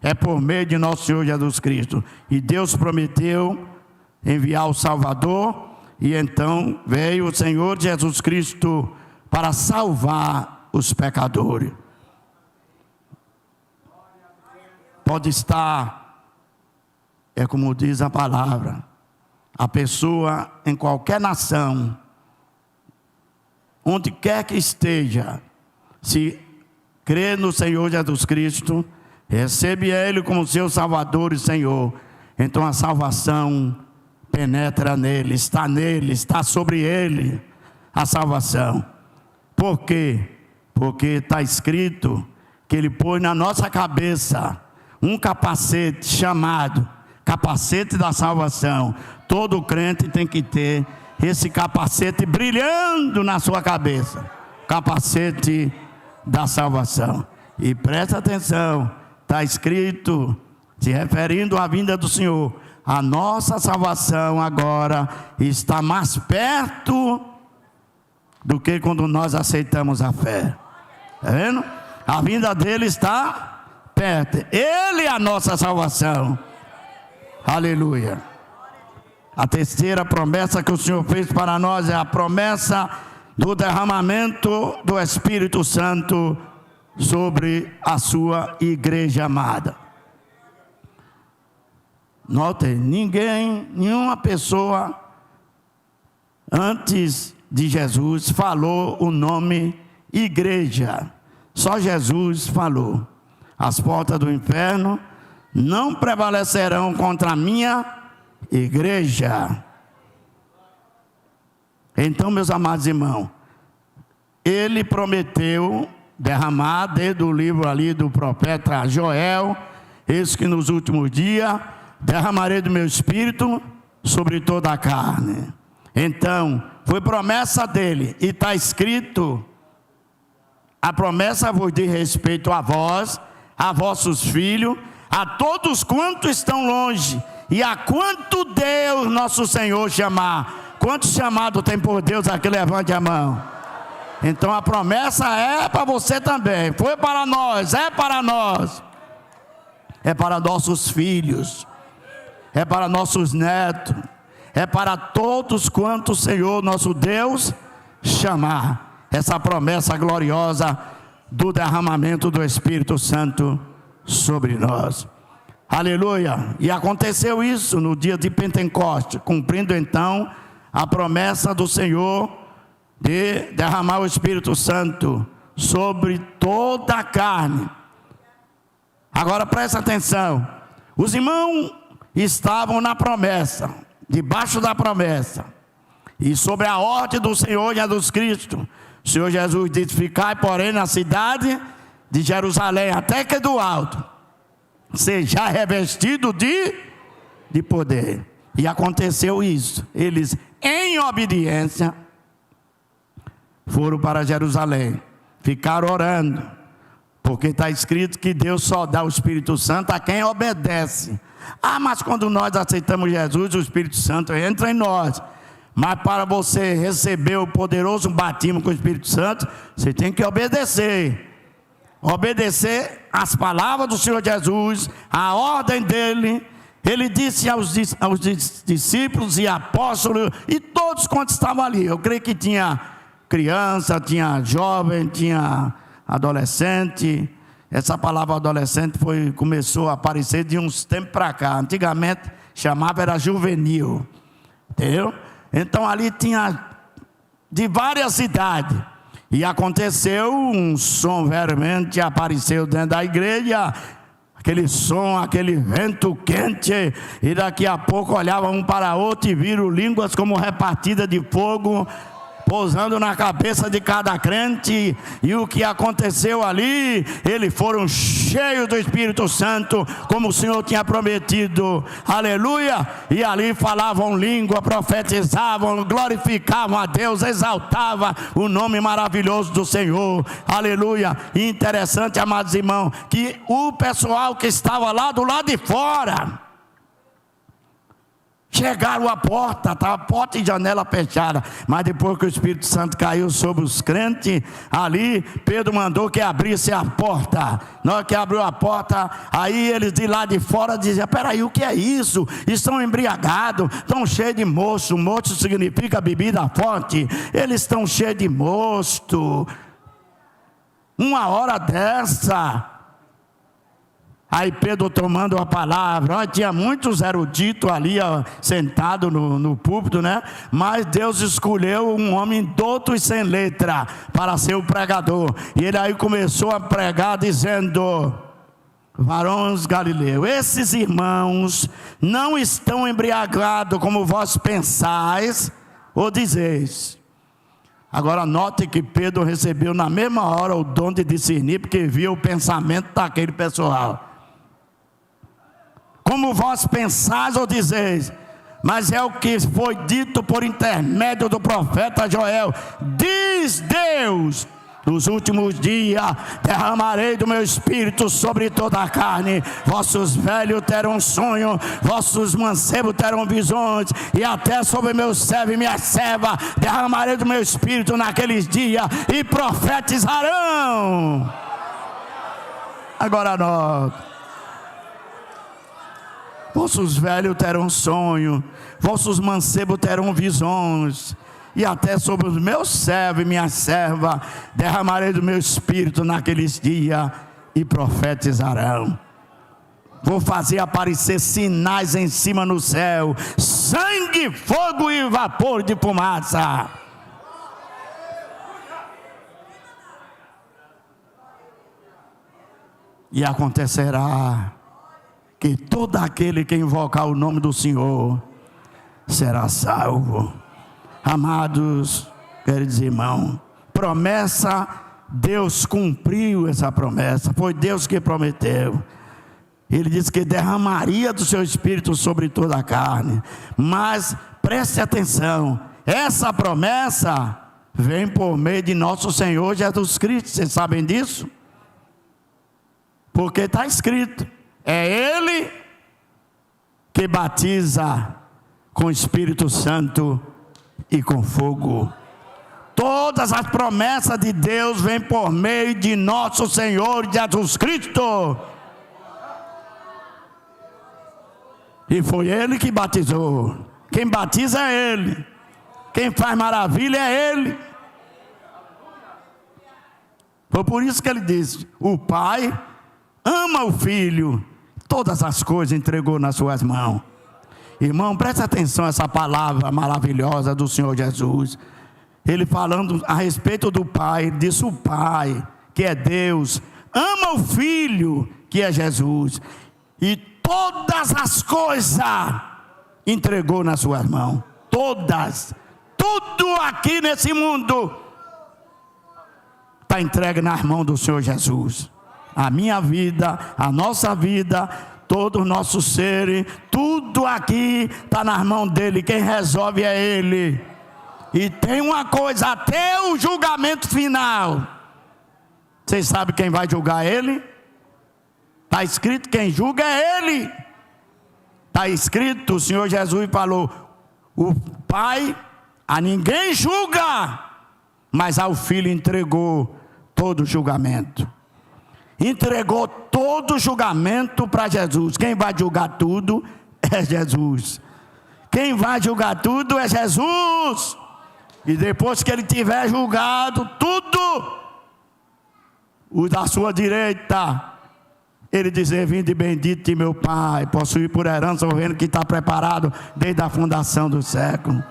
é por meio de nosso Senhor Jesus Cristo. E Deus prometeu enviar o Salvador, e então veio o Senhor Jesus Cristo para salvar os pecadores. Pode estar, é como diz a palavra, a pessoa em qualquer nação, onde quer que esteja, se crê no Senhor Jesus Cristo, recebe Ele como seu Salvador e Senhor, então a salvação penetra nele, está sobre ele a salvação. Por quê? Porque está escrito que ele pôs na nossa cabeça um capacete chamado capacete da salvação. Todo crente tem que ter esse capacete brilhando na sua cabeça, capacete da salvação. E presta atenção, está escrito, se referindo à vinda do Senhor, a nossa salvação agora está mais perto do que quando nós aceitamos a fé. Está vendo? A vinda dele está perto. Ele é a nossa salvação. Aleluia. A terceira promessa que o Senhor fez para nós é a promessa do derramamento do Espírito Santo sobre a sua igreja amada. Notem, nenhuma pessoa antes de Jesus falou o nome igreja. Só Jesus falou: as portas do inferno não prevalecerão contra a minha igreja. Então, meus amados irmãos, ele prometeu derramar, desde o livro ali do profeta Joel, eis que nos últimos dias derramarei do meu espírito sobre toda a carne. Então, foi promessa dele, e está escrito: a promessa vos diz respeito a vós, a vossos filhos, a todos quantos estão longe, e a quanto Deus nosso Senhor chamar. Quantos chamados tem por Deus aqui? Levante a mão. Então a promessa é para você também, foi para nós, é para nós, é para nossos filhos, é para nossos netos, é para todos quantos o Senhor nosso Deus chamar. Essa promessa gloriosa do derramamento do Espírito Santo sobre nós. Aleluia! E aconteceu isso no dia de Pentecostes, cumprindo então a promessa do Senhor de derramar o Espírito Santo sobre toda a carne. Agora presta atenção, os irmãos estavam na promessa, debaixo da promessa, e sobre a ordem do Senhor Jesus Cristo. O Senhor Jesus disse: ficai, porém, na cidade de Jerusalém, até que do alto seja revestido de poder. E aconteceu isso. Eles, em obediência, foram para Jerusalém, ficaram orando, porque está escrito que Deus só dá o Espírito Santo a quem obedece. Mas quando nós aceitamos Jesus, o Espírito Santo entra em nós. Mas para você receber o poderoso batismo com o Espírito Santo, você tem que obedecer. Obedecer às palavras do Senhor Jesus, a ordem dele. Ele disse aos discípulos e apóstolos, e todos quantos estavam ali. Eu creio que tinha criança, tinha jovem, tinha adolescente. Essa palavra adolescente começou a aparecer de uns tempos para cá. Antigamente chamava, era juvenil. Entendeu? Então ali tinha de várias idades. E aconteceu um som veemente, apareceu dentro da igreja, aquele som, aquele vento quente, e daqui a pouco olhavam um para outro e viram línguas como repartidas de fogo, pousando na cabeça de cada crente. E o que aconteceu ali, eles foram cheios do Espírito Santo, como o Senhor tinha prometido. Aleluia! E ali falavam língua, profetizavam, glorificavam a Deus, exaltavam o nome maravilhoso do Senhor. Aleluia! E interessante, amados irmãos, que o pessoal que estava lá do lado de fora, chegaram à porta, estava porta e janela fechada. Mas depois que o Espírito Santo caiu sobre os crentes, ali Pedro mandou que abrisse a porta. Na hora que abriu a porta, aí eles de lá de fora diziam: peraí, o que é isso? Estão embriagados, estão cheios de mosto. Mosto significa bebida forte. Eles estão cheios de mosto. Uma hora dessa. Aí Pedro tomando a palavra, tinha muitos eruditos ali sentados no púlpito, né? Mas Deus escolheu um homem douto e sem letra para ser o pregador. E ele aí começou a pregar dizendo: varões galileus, esses irmãos não estão embriagados como vós pensais ou dizeis. Agora note que Pedro recebeu na mesma hora o dom de discernir, porque via o pensamento daquele pessoal. Como vós pensais ou dizeis, mas é o que foi dito por intermédio do profeta Joel. Diz Deus: nos últimos dias derramarei do meu espírito sobre toda a carne. Vossos velhos terão sonho, vossos mancebos terão visões, e até sobre meus servos e minhas servas derramarei do meu espírito naqueles dias, e profetizarão. Agora nós: vossos velhos terão sonho, vossos mancebos terão visões, e até sobre os meus servos e minhas servas derramarei do meu espírito naqueles dias, e profetizarão. Vou fazer aparecer sinais em cima no céu: sangue, fogo e vapor de fumaça. E acontecerá que todo aquele que invocar o nome do Senhor será salvo. Amados, queridos irmãos, promessa, Deus cumpriu essa promessa. Foi Deus que prometeu. Ele disse que derramaria do seu espírito sobre toda a carne. Mas preste atenção, essa promessa vem por meio de nosso Senhor Jesus Cristo. Vocês sabem disso? Porque está escrito: é Ele que batiza com o Espírito Santo e com fogo. Todas as promessas de Deus vêm por meio de nosso Senhor Jesus Cristo. E foi Ele que batizou. Quem batiza é Ele. Quem faz maravilha é Ele. Foi por isso que ele disse: o Pai ama o Filho, todas as coisas entregou nas suas mãos. Irmão, preste atenção a essa palavra maravilhosa do Senhor Jesus. Ele falando a respeito do Pai, ele disse: o Pai, que é Deus, ama o Filho, que é Jesus, e todas as coisas entregou nas suas mãos. Todas, tudo aqui nesse mundo está entregue nas mãos do Senhor Jesus. A minha vida, a nossa vida, todo o nosso ser, tudo aqui está nas mãos dele. Quem resolve é ele. E tem uma coisa, até o julgamento final, vocês sabem quem vai julgar ele? Está escrito: quem julga é ele. Está escrito, o Senhor Jesus falou: o Pai a ninguém julga, mas ao Filho entregou todo o julgamento. Entregou todo o julgamento para Jesus. Quem vai julgar tudo é Jesus. Quem vai julgar tudo é Jesus. E depois que ele tiver julgado tudo, o da sua direita, ele dizer: vinde bendito de meu Pai, possuir por herança o reino que está preparado desde a fundação do século.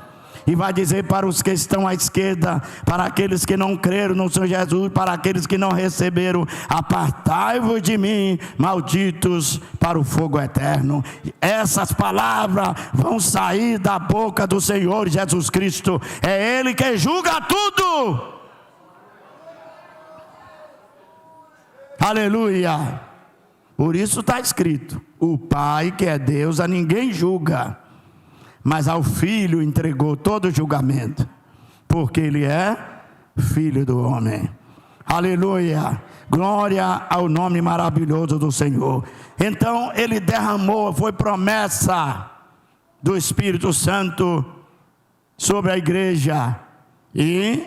E vai dizer para os que estão à esquerda, para aqueles que não creram no Senhor Jesus, para aqueles que não receberam: apartai-vos de mim, malditos, para o fogo eterno. Essas palavras vão sair da boca do Senhor Jesus Cristo. É Ele que julga tudo. Aleluia. Por isso está escrito: o Pai, que é Deus, a ninguém julga, mas ao Filho entregou todo o julgamento, porque ele é Filho do homem. Aleluia, glória ao nome maravilhoso do Senhor. Então ele derramou, foi promessa do Espírito Santo sobre a igreja, e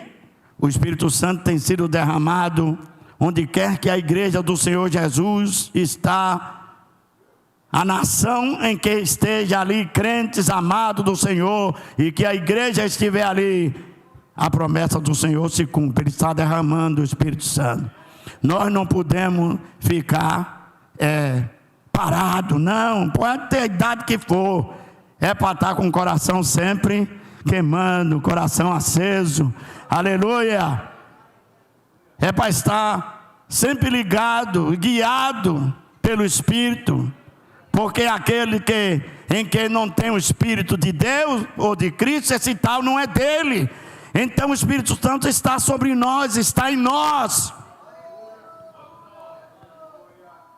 o Espírito Santo tem sido derramado onde quer que a igreja do Senhor Jesus está. A nação em que esteja ali crentes amados do Senhor, e que a igreja estiver ali, a promessa do Senhor se cumpre. Ele está derramando o Espírito Santo. Nós não podemos ficar parado, não. Pode ter a idade que for, é para estar com o coração sempre queimando, coração aceso. Aleluia. É para estar sempre ligado, guiado pelo Espírito. Porque aquele em que não tem o Espírito de Deus ou de Cristo, esse tal não é dele. Então o Espírito Santo está sobre nós, está em nós.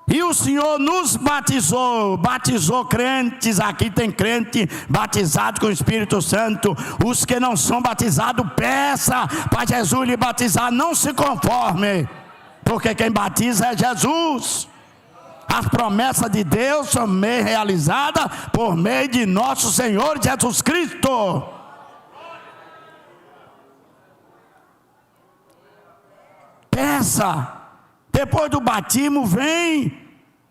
E o Senhor nos batizou crentes. Aqui tem crente batizado com o Espírito Santo. Os que não são batizados, peça para Jesus lhe batizar. Não se conforme, porque quem batiza é Jesus. As promessas de Deus são realizadas por meio de nosso Senhor Jesus Cristo. Peça. Depois do batismo vem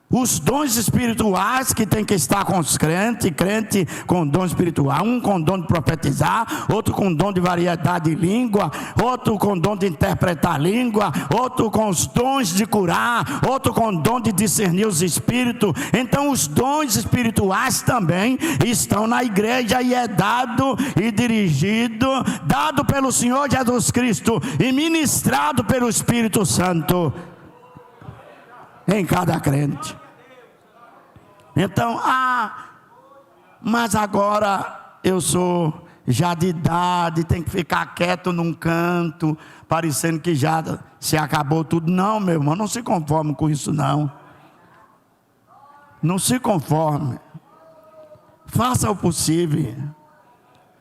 os dons espirituais que tem que estar com os crentes, crente com dom espiritual, um com dom de profetizar, outro com dom de variedade de língua, outro com dom de interpretar língua, outro com os dons de curar, outro com dom de discernir os espíritos. Então os dons espirituais também estão na igreja, e é dado e dirigido, dado pelo Senhor Jesus Cristo e ministrado pelo Espírito Santo em cada crente. Então, mas agora eu sou já de idade, tem que ficar quieto num canto, parecendo que já se acabou tudo. Não, meu irmão, não se conforme com isso não. Não se conforme. Faça o possível.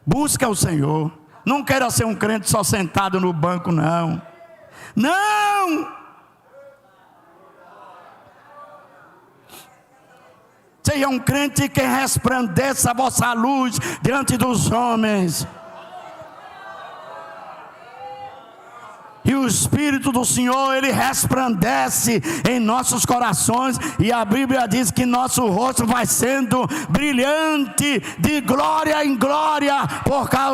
Busca o Senhor. Não queira ser um crente só sentado no banco, não. Não! Seja um crente que resplandeça a vossa luz diante dos homens. E o Espírito do Senhor, Ele resplandece em nossos corações. E a Bíblia diz que nosso rosto vai sendo brilhante de glória em glória,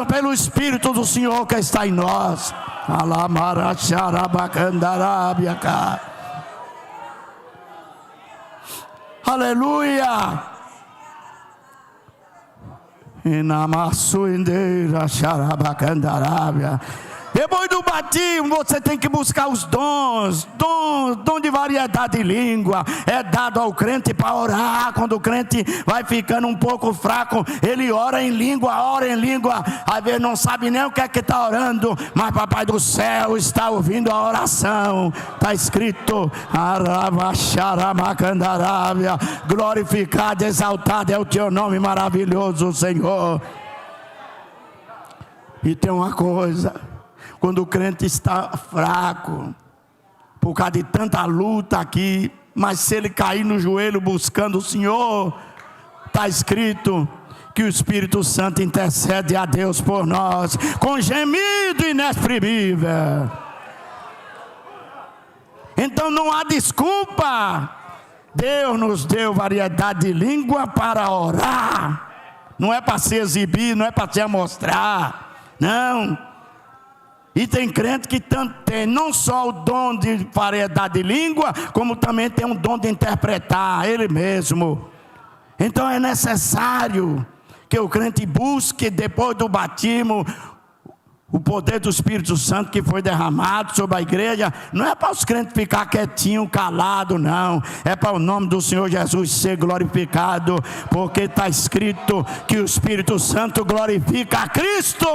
pelo Espírito do Senhor que está em nós. Aleluia. Depois do batismo, você tem que buscar os dons. Dom de variedade de língua é dado ao crente para orar. Quando o crente vai ficando um pouco fraco, ele ora em língua. Às vezes não sabe nem o que é que está orando, mas Papai do céu está ouvindo a oração. Está escrito: glorificado, exaltado é o teu nome maravilhoso, Senhor. E tem uma coisa: quando o crente está fraco, por causa de tanta luta aqui, mas se ele cair no joelho buscando o Senhor, está escrito que o Espírito Santo intercede a Deus por nós, com gemido inexprimível. Então não há desculpa. Deus nos deu variedade de língua para orar. Não é para se exibir, não é para se amostrar, não. E tem crente que tanto tem não só o dom de variedade de língua, como também tem um dom de interpretar ele mesmo. Então é necessário que o crente busque, depois do batismo, o poder do Espírito Santo que foi derramado sobre a igreja. Não é para os crentes ficar quietinho, calado, não. É para o nome do Senhor Jesus ser glorificado, porque está escrito que o Espírito Santo glorifica a Cristo.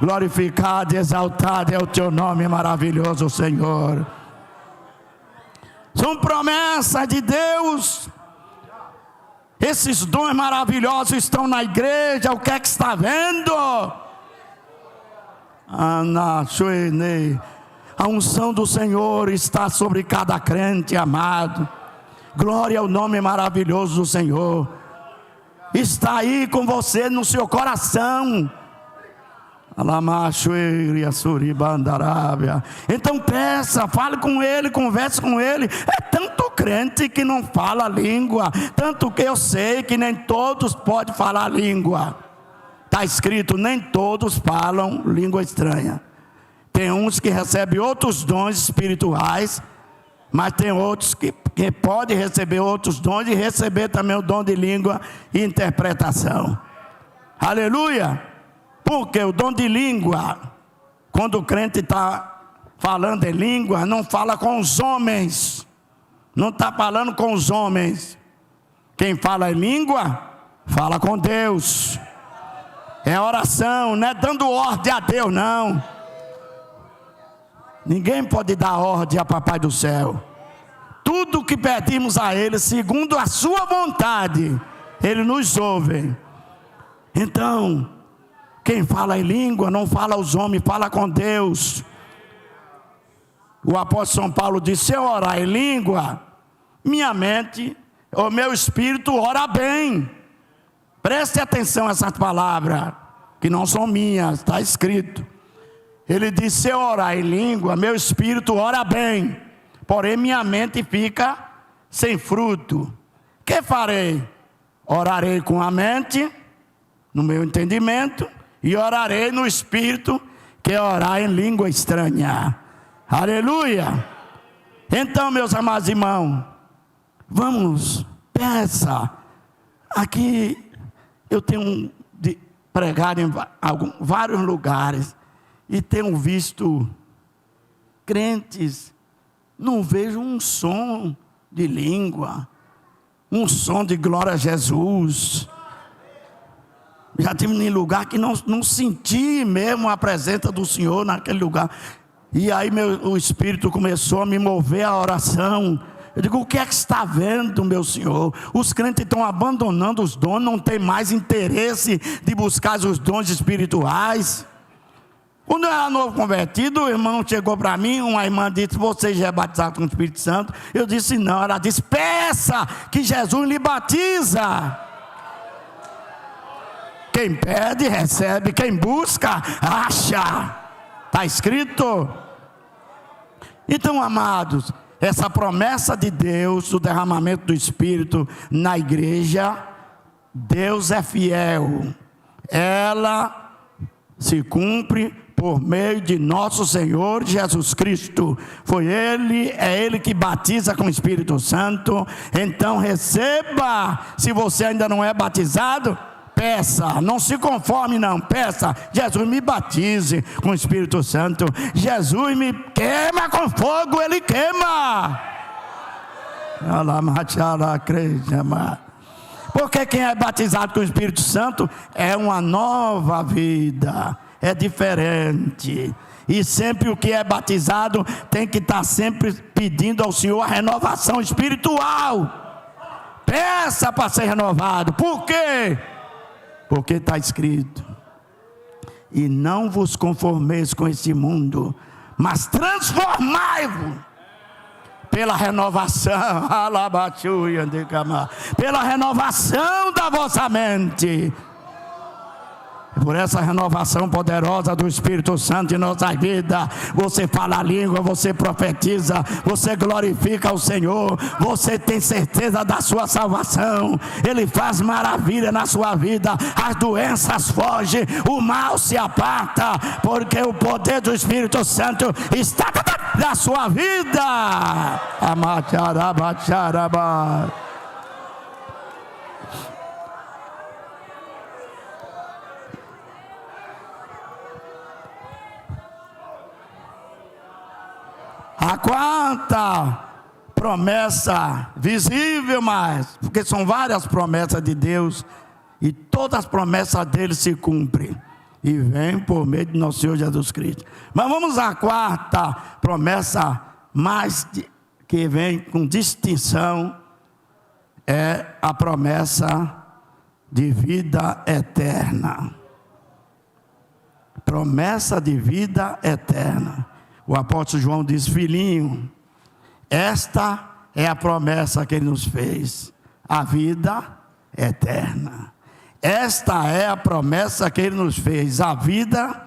Glorificado e exaltado é o teu nome maravilhoso, Senhor. São promessas de Deus. Esses dons maravilhosos estão na igreja. O que é que está vendo? A unção do Senhor está sobre cada crente, amado. Glória ao nome maravilhoso do Senhor. Está aí com você no seu coração. Então peça, fale com ele, converse com ele. É tanto crente que não fala língua, tanto que eu sei que nem todos podem falar língua. Está escrito: nem todos falam língua estranha. Tem uns que recebem outros dons espirituais, mas tem outros que podem receber outros dons e receber também o dom de língua e interpretação. Aleluia! Porque o dom de língua, quando o crente está falando em língua, não fala com os homens. Não está falando com os homens. Quem fala em língua, fala com Deus. É oração, não é dando ordem a Deus, não. Ninguém pode dar ordem a Papai do céu. Tudo que pedimos a Ele, segundo a sua vontade, Ele nos ouve. Então, quem fala em língua, não fala aos homens, fala com Deus. O apóstolo São Paulo disse: se eu orar em língua, minha mente, o meu espírito ora bem. Preste atenção a essas palavras, que não são minhas, está escrito. Ele disse: se eu orar em língua, meu espírito ora bem, porém minha mente fica sem fruto. Que farei? Orarei com a mente, no meu entendimento, e orarei no espírito, que é orar em língua estranha. Aleluia! Então, meus amados irmãos, vamos, peça. Aqui eu tenho pregado em vários lugares e tenho visto crentes, não vejo um som de língua, um som de glória a Jesus. Já tive em lugar que não senti mesmo a presença do Senhor naquele lugar. E aí o Espírito começou a me mover a oração. Eu digo: o que é que está vendo, meu Senhor? Os crentes estão abandonando os dons, não tem mais interesse de buscar os dons espirituais. Quando eu era novo convertido, o irmão chegou para mim, uma irmã disse: você já é batizado com o Espírito Santo? Eu disse: não. Ela disse: peça que Jesus lhe batiza. Quem pede, recebe. Quem busca, acha. Está escrito? Então, amados, essa promessa de Deus, o derramamento do Espírito na igreja, Deus é fiel. Ela se cumpre por meio de nosso Senhor Jesus Cristo. É Ele que batiza com o Espírito Santo. Então receba. Se você ainda não é batizado, peça, não se conforme não, peça: Jesus me batize com o Espírito Santo. Jesus me queima com fogo, Ele queima. Porque quem é batizado com o Espírito Santo é uma nova vida, é diferente. E sempre o que é batizado tem que estar sempre pedindo ao Senhor a renovação espiritual. Peça para ser renovado. Por quê? Porque está escrito: e não vos conformeis com este mundo, mas transformai-vos pela renovação, pela renovação da vossa mente. Por essa renovação poderosa do Espírito Santo em nossa vida, você fala a língua, você profetiza, você glorifica o Senhor, você tem certeza da sua salvação. Ele faz maravilha na sua vida, as doenças fogem, o mal se aparta, porque o poder do Espírito Santo está na sua vida. A quarta promessa visível, mas porque são várias promessas de Deus e todas as promessas dele se cumprem e vem por meio de nosso Senhor Jesus Cristo. Mas vamos à quarta promessa que vem com distinção, é a promessa de vida eterna. Promessa de vida eterna. O apóstolo João diz: filhinho, esta é a promessa que ele nos fez, a vida eterna. Esta é a promessa que ele nos fez, a vida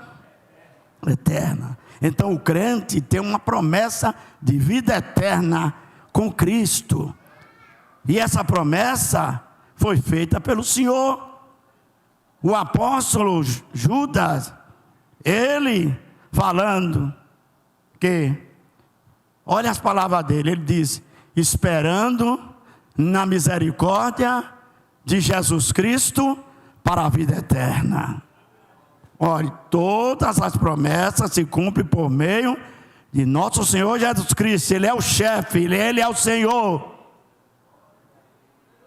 eterna. Então o crente tem uma promessa de vida eterna com Cristo. E essa promessa foi feita pelo Senhor. O apóstolo Judas, ele falando que, olha as palavras dele, ele diz: esperando na misericórdia de Jesus Cristo para a vida eterna. Olha, todas as promessas se cumprem por meio de nosso Senhor Jesus Cristo. Ele é o chefe, Ele é o Senhor.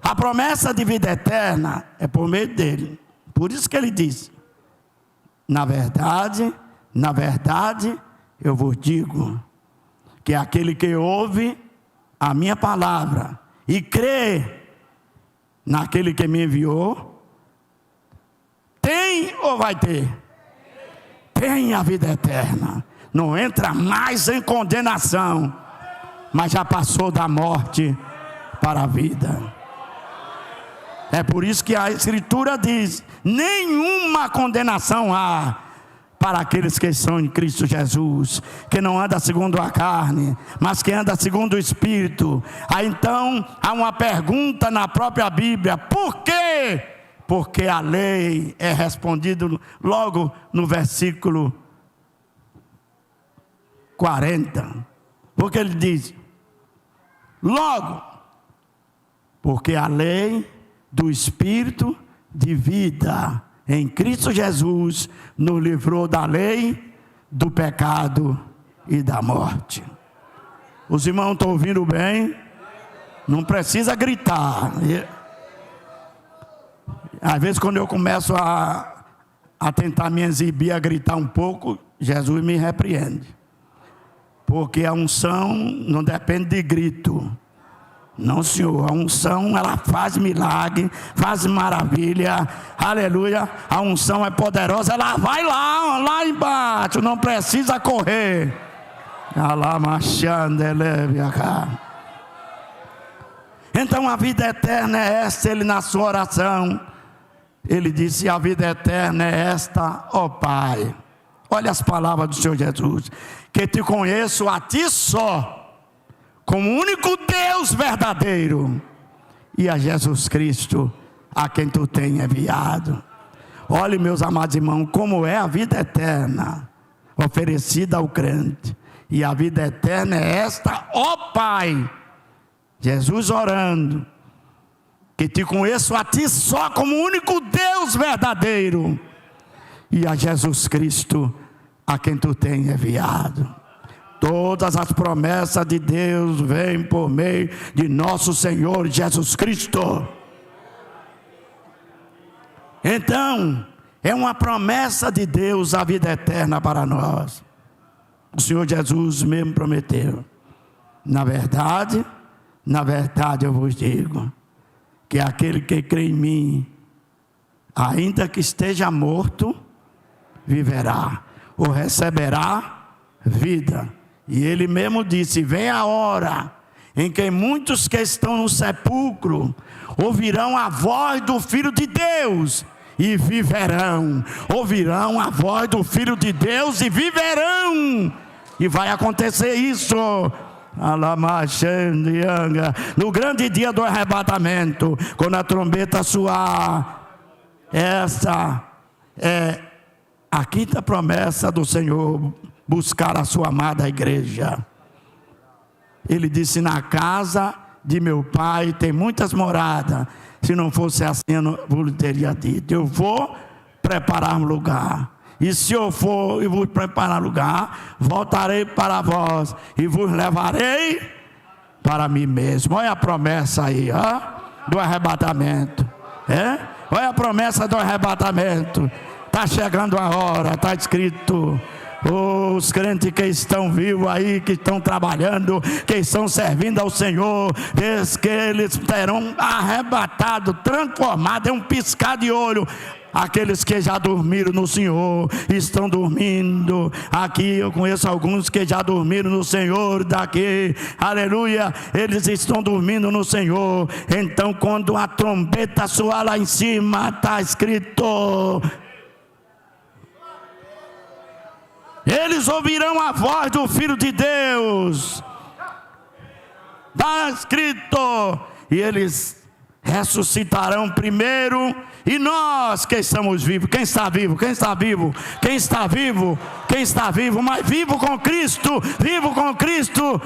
A promessa de vida eterna é por meio dele. Por isso que ele diz: na verdade, eu vos digo que aquele que ouve a minha palavra e crê naquele que me enviou, tem ou vai ter? Tem a vida eterna. Não entra mais em condenação, mas já passou da morte para a vida. É por isso que a Escritura diz: nenhuma condenação há para aqueles que são em Cristo Jesus, que não anda segundo a carne, mas que anda segundo o Espírito. Aí então há uma pergunta na própria Bíblia: por quê? Porque a lei é respondida logo no versículo 40. Porque ele diz: logo, porque a lei do Espírito de vida em Cristo Jesus nos livrou da lei, do pecado e da morte. Os irmãos estão ouvindo bem? Não precisa gritar. Às vezes quando eu começo a tentar me exibir, a gritar um pouco, Jesus me repreende. Porque a unção não depende de grito. Não, Senhor, a unção, ela faz milagre, faz maravilha, aleluia. A unção é poderosa, ela vai lá embaixo, não precisa correr. Então a vida eterna é essa, ele na sua oração, Ele disse: a vida eterna é esta, ó Pai. Olha as palavras do Senhor Jesus: que te conheço a ti só, como único Deus verdadeiro, e a Jesus Cristo, a quem tu tens enviado. Olhe, meus amados irmãos, como é a vida eterna oferecida ao crente. E a vida eterna é esta, ó Pai. Jesus orando: que te conheço a ti só como único Deus verdadeiro, e a Jesus Cristo, a quem tu tens enviado. Todas as promessas de Deus vêm por meio de nosso Senhor Jesus Cristo. Então, é uma promessa de Deus a vida eterna para nós. O Senhor Jesus mesmo prometeu: na verdade eu vos digo, que aquele que crê em mim, ainda que esteja morto, viverá, ou receberá vida. E ele mesmo disse: vem a hora em que muitos que estão no sepulcro ouvirão a voz do Filho de Deus e viverão. Ouvirão a voz do Filho de Deus e viverão. E vai acontecer isso no grande dia do arrebatamento, quando a trombeta soar. Essa é a quinta promessa do Senhor: buscar a sua amada igreja. Ele disse: na casa de meu pai tem muitas moradas. Se não fosse assim, eu não vos teria dito. Eu vou preparar um lugar. E se eu for e vos preparar lugar, voltarei para vós e vos levarei para mim mesmo. Olha a promessa aí, ó, do arrebatamento. Olha a promessa do arrebatamento. Está chegando a hora, está escrito. Os crentes que estão vivos aí, que estão trabalhando, que estão servindo ao Senhor, diz que eles terão arrebatado, transformado em um piscar de olho. Aqueles que já dormiram no Senhor estão dormindo. Aqui eu conheço alguns que já dormiram no Senhor daqui. Aleluia, eles estão dormindo no Senhor. Então quando a trombeta soar lá em cima, está escrito: eles ouvirão a voz do Filho de Deus. Está escrito: e eles ressuscitarão primeiro, e nós que estamos vivos. Quem está vivo? Quem está vivo? Quem está vivo? Quem está vivo? Mas vivo com Cristo, vivo com Cristo.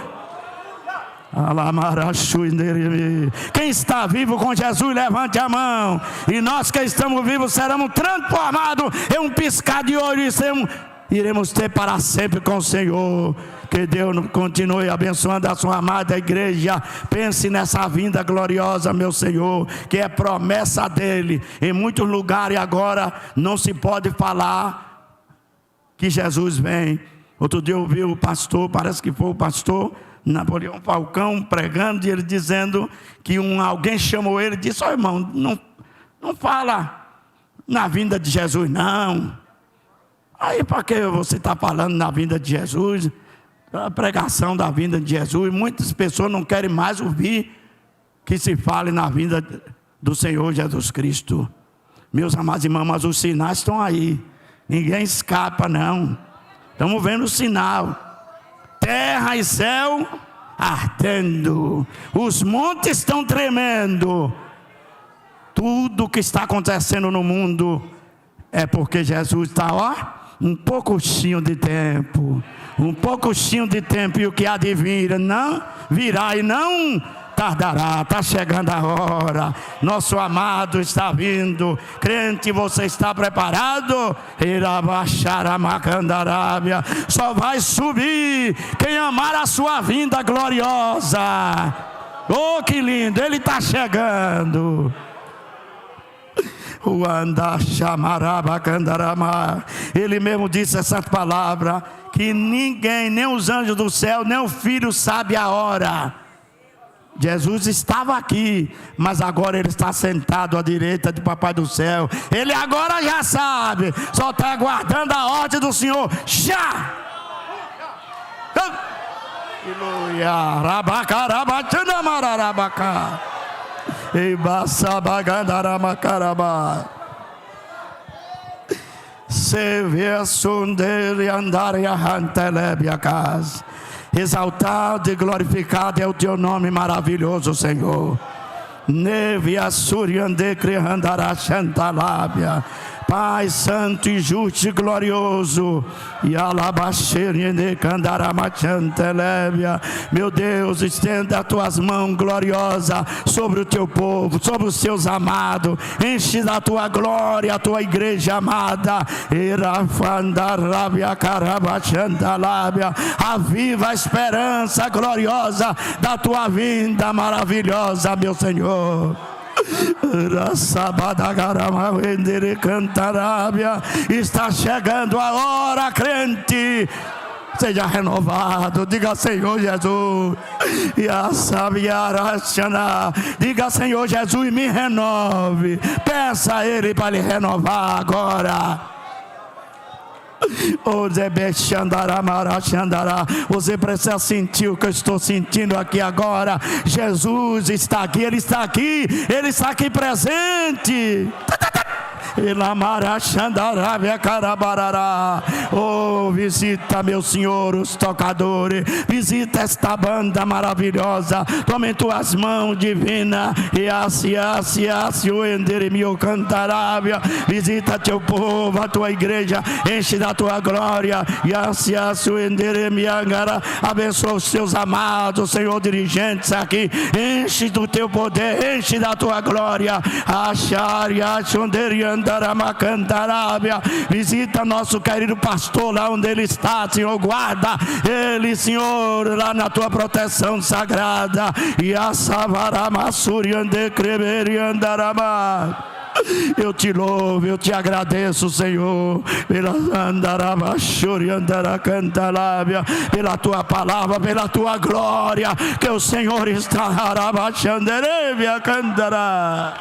Quem está vivo com Jesus, levante a mão. E nós que estamos vivos seremos transformados em um piscar de olho e iremos ter para sempre com o Senhor. Que Deus continue abençoando a sua amada igreja. Pense nessa vinda gloriosa, meu Senhor, que é promessa dele. Em muitos lugares agora não se pode falar que Jesus vem. Outro dia eu ouvi o pastor, parece que foi o pastor Napoleão Falcão pregando, e ele dizendo que alguém chamou ele e disse: ó irmão, não fala na vinda de Jesus não. Aí para que você está falando na vinda de Jesus? A pregação da vinda de Jesus, muitas pessoas não querem mais ouvir que se fale na vinda do Senhor Jesus Cristo. Meus amados irmãos, mas os sinais estão aí, ninguém escapa não. Estamos vendo o sinal: terra e céu ardendo, os montes estão tremendo. Tudo que está acontecendo no mundo é porque Jesus está, um pouquinho de tempo, e o que há de vir não virá e não tardará. Está chegando a hora, nosso amado está vindo. Crente, você está preparado? Irá baixar a Macandarábia. Só vai subir quem amar a sua vinda gloriosa. Oh, que lindo, ele está chegando. Ele mesmo disse essas palavras, que ninguém, nem os anjos do céu, nem o Filho sabe a hora. Jesus estava aqui, mas agora ele está sentado à direita de Papai do céu. Ele agora já sabe, só está aguardando a ordem do Senhor. Já! Aleluia! Sevia Sundere Andaria Hantelebiacas. Exaltado e glorificado é o teu nome maravilhoso, Senhor. Nevia Suriande Criandará Chantalábia. Pai santo e justo e glorioso, e alabaxerine candaramachantelébia. Meu Deus, estenda as tuas mãos gloriosas sobre o teu povo, sobre os teus amados. Enche da tua glória a tua igreja amada. Irafandarábia carabachantalábia. Aviva a esperança gloriosa da tua vinda maravilhosa, meu Senhor. Está chegando a hora, crente. Seja renovado, diga Senhor Jesus. Diga Senhor Jesus, me renove. Peça a Ele para lhe renovar agora. Você precisa sentir o que eu estou sentindo aqui agora. Jesus está aqui, Ele está aqui, Ele está aqui presente. Oh, visita, meu Senhor, os tocadores. Visita esta banda maravilhosa. Toma em tuas mãos divina. Visita teu povo, a tua igreja. Enche da tua glória. Abençoa os teus amados, Senhor, dirigentes aqui. Enche do teu poder, enche da tua glória. Visita nosso querido pastor lá onde ele está, Senhor. Guarda ele, Senhor, lá na tua proteção sagrada. Eu te louvo, eu te agradeço, Senhor, pela tua palavra, pela tua glória, que o Senhor está cantará.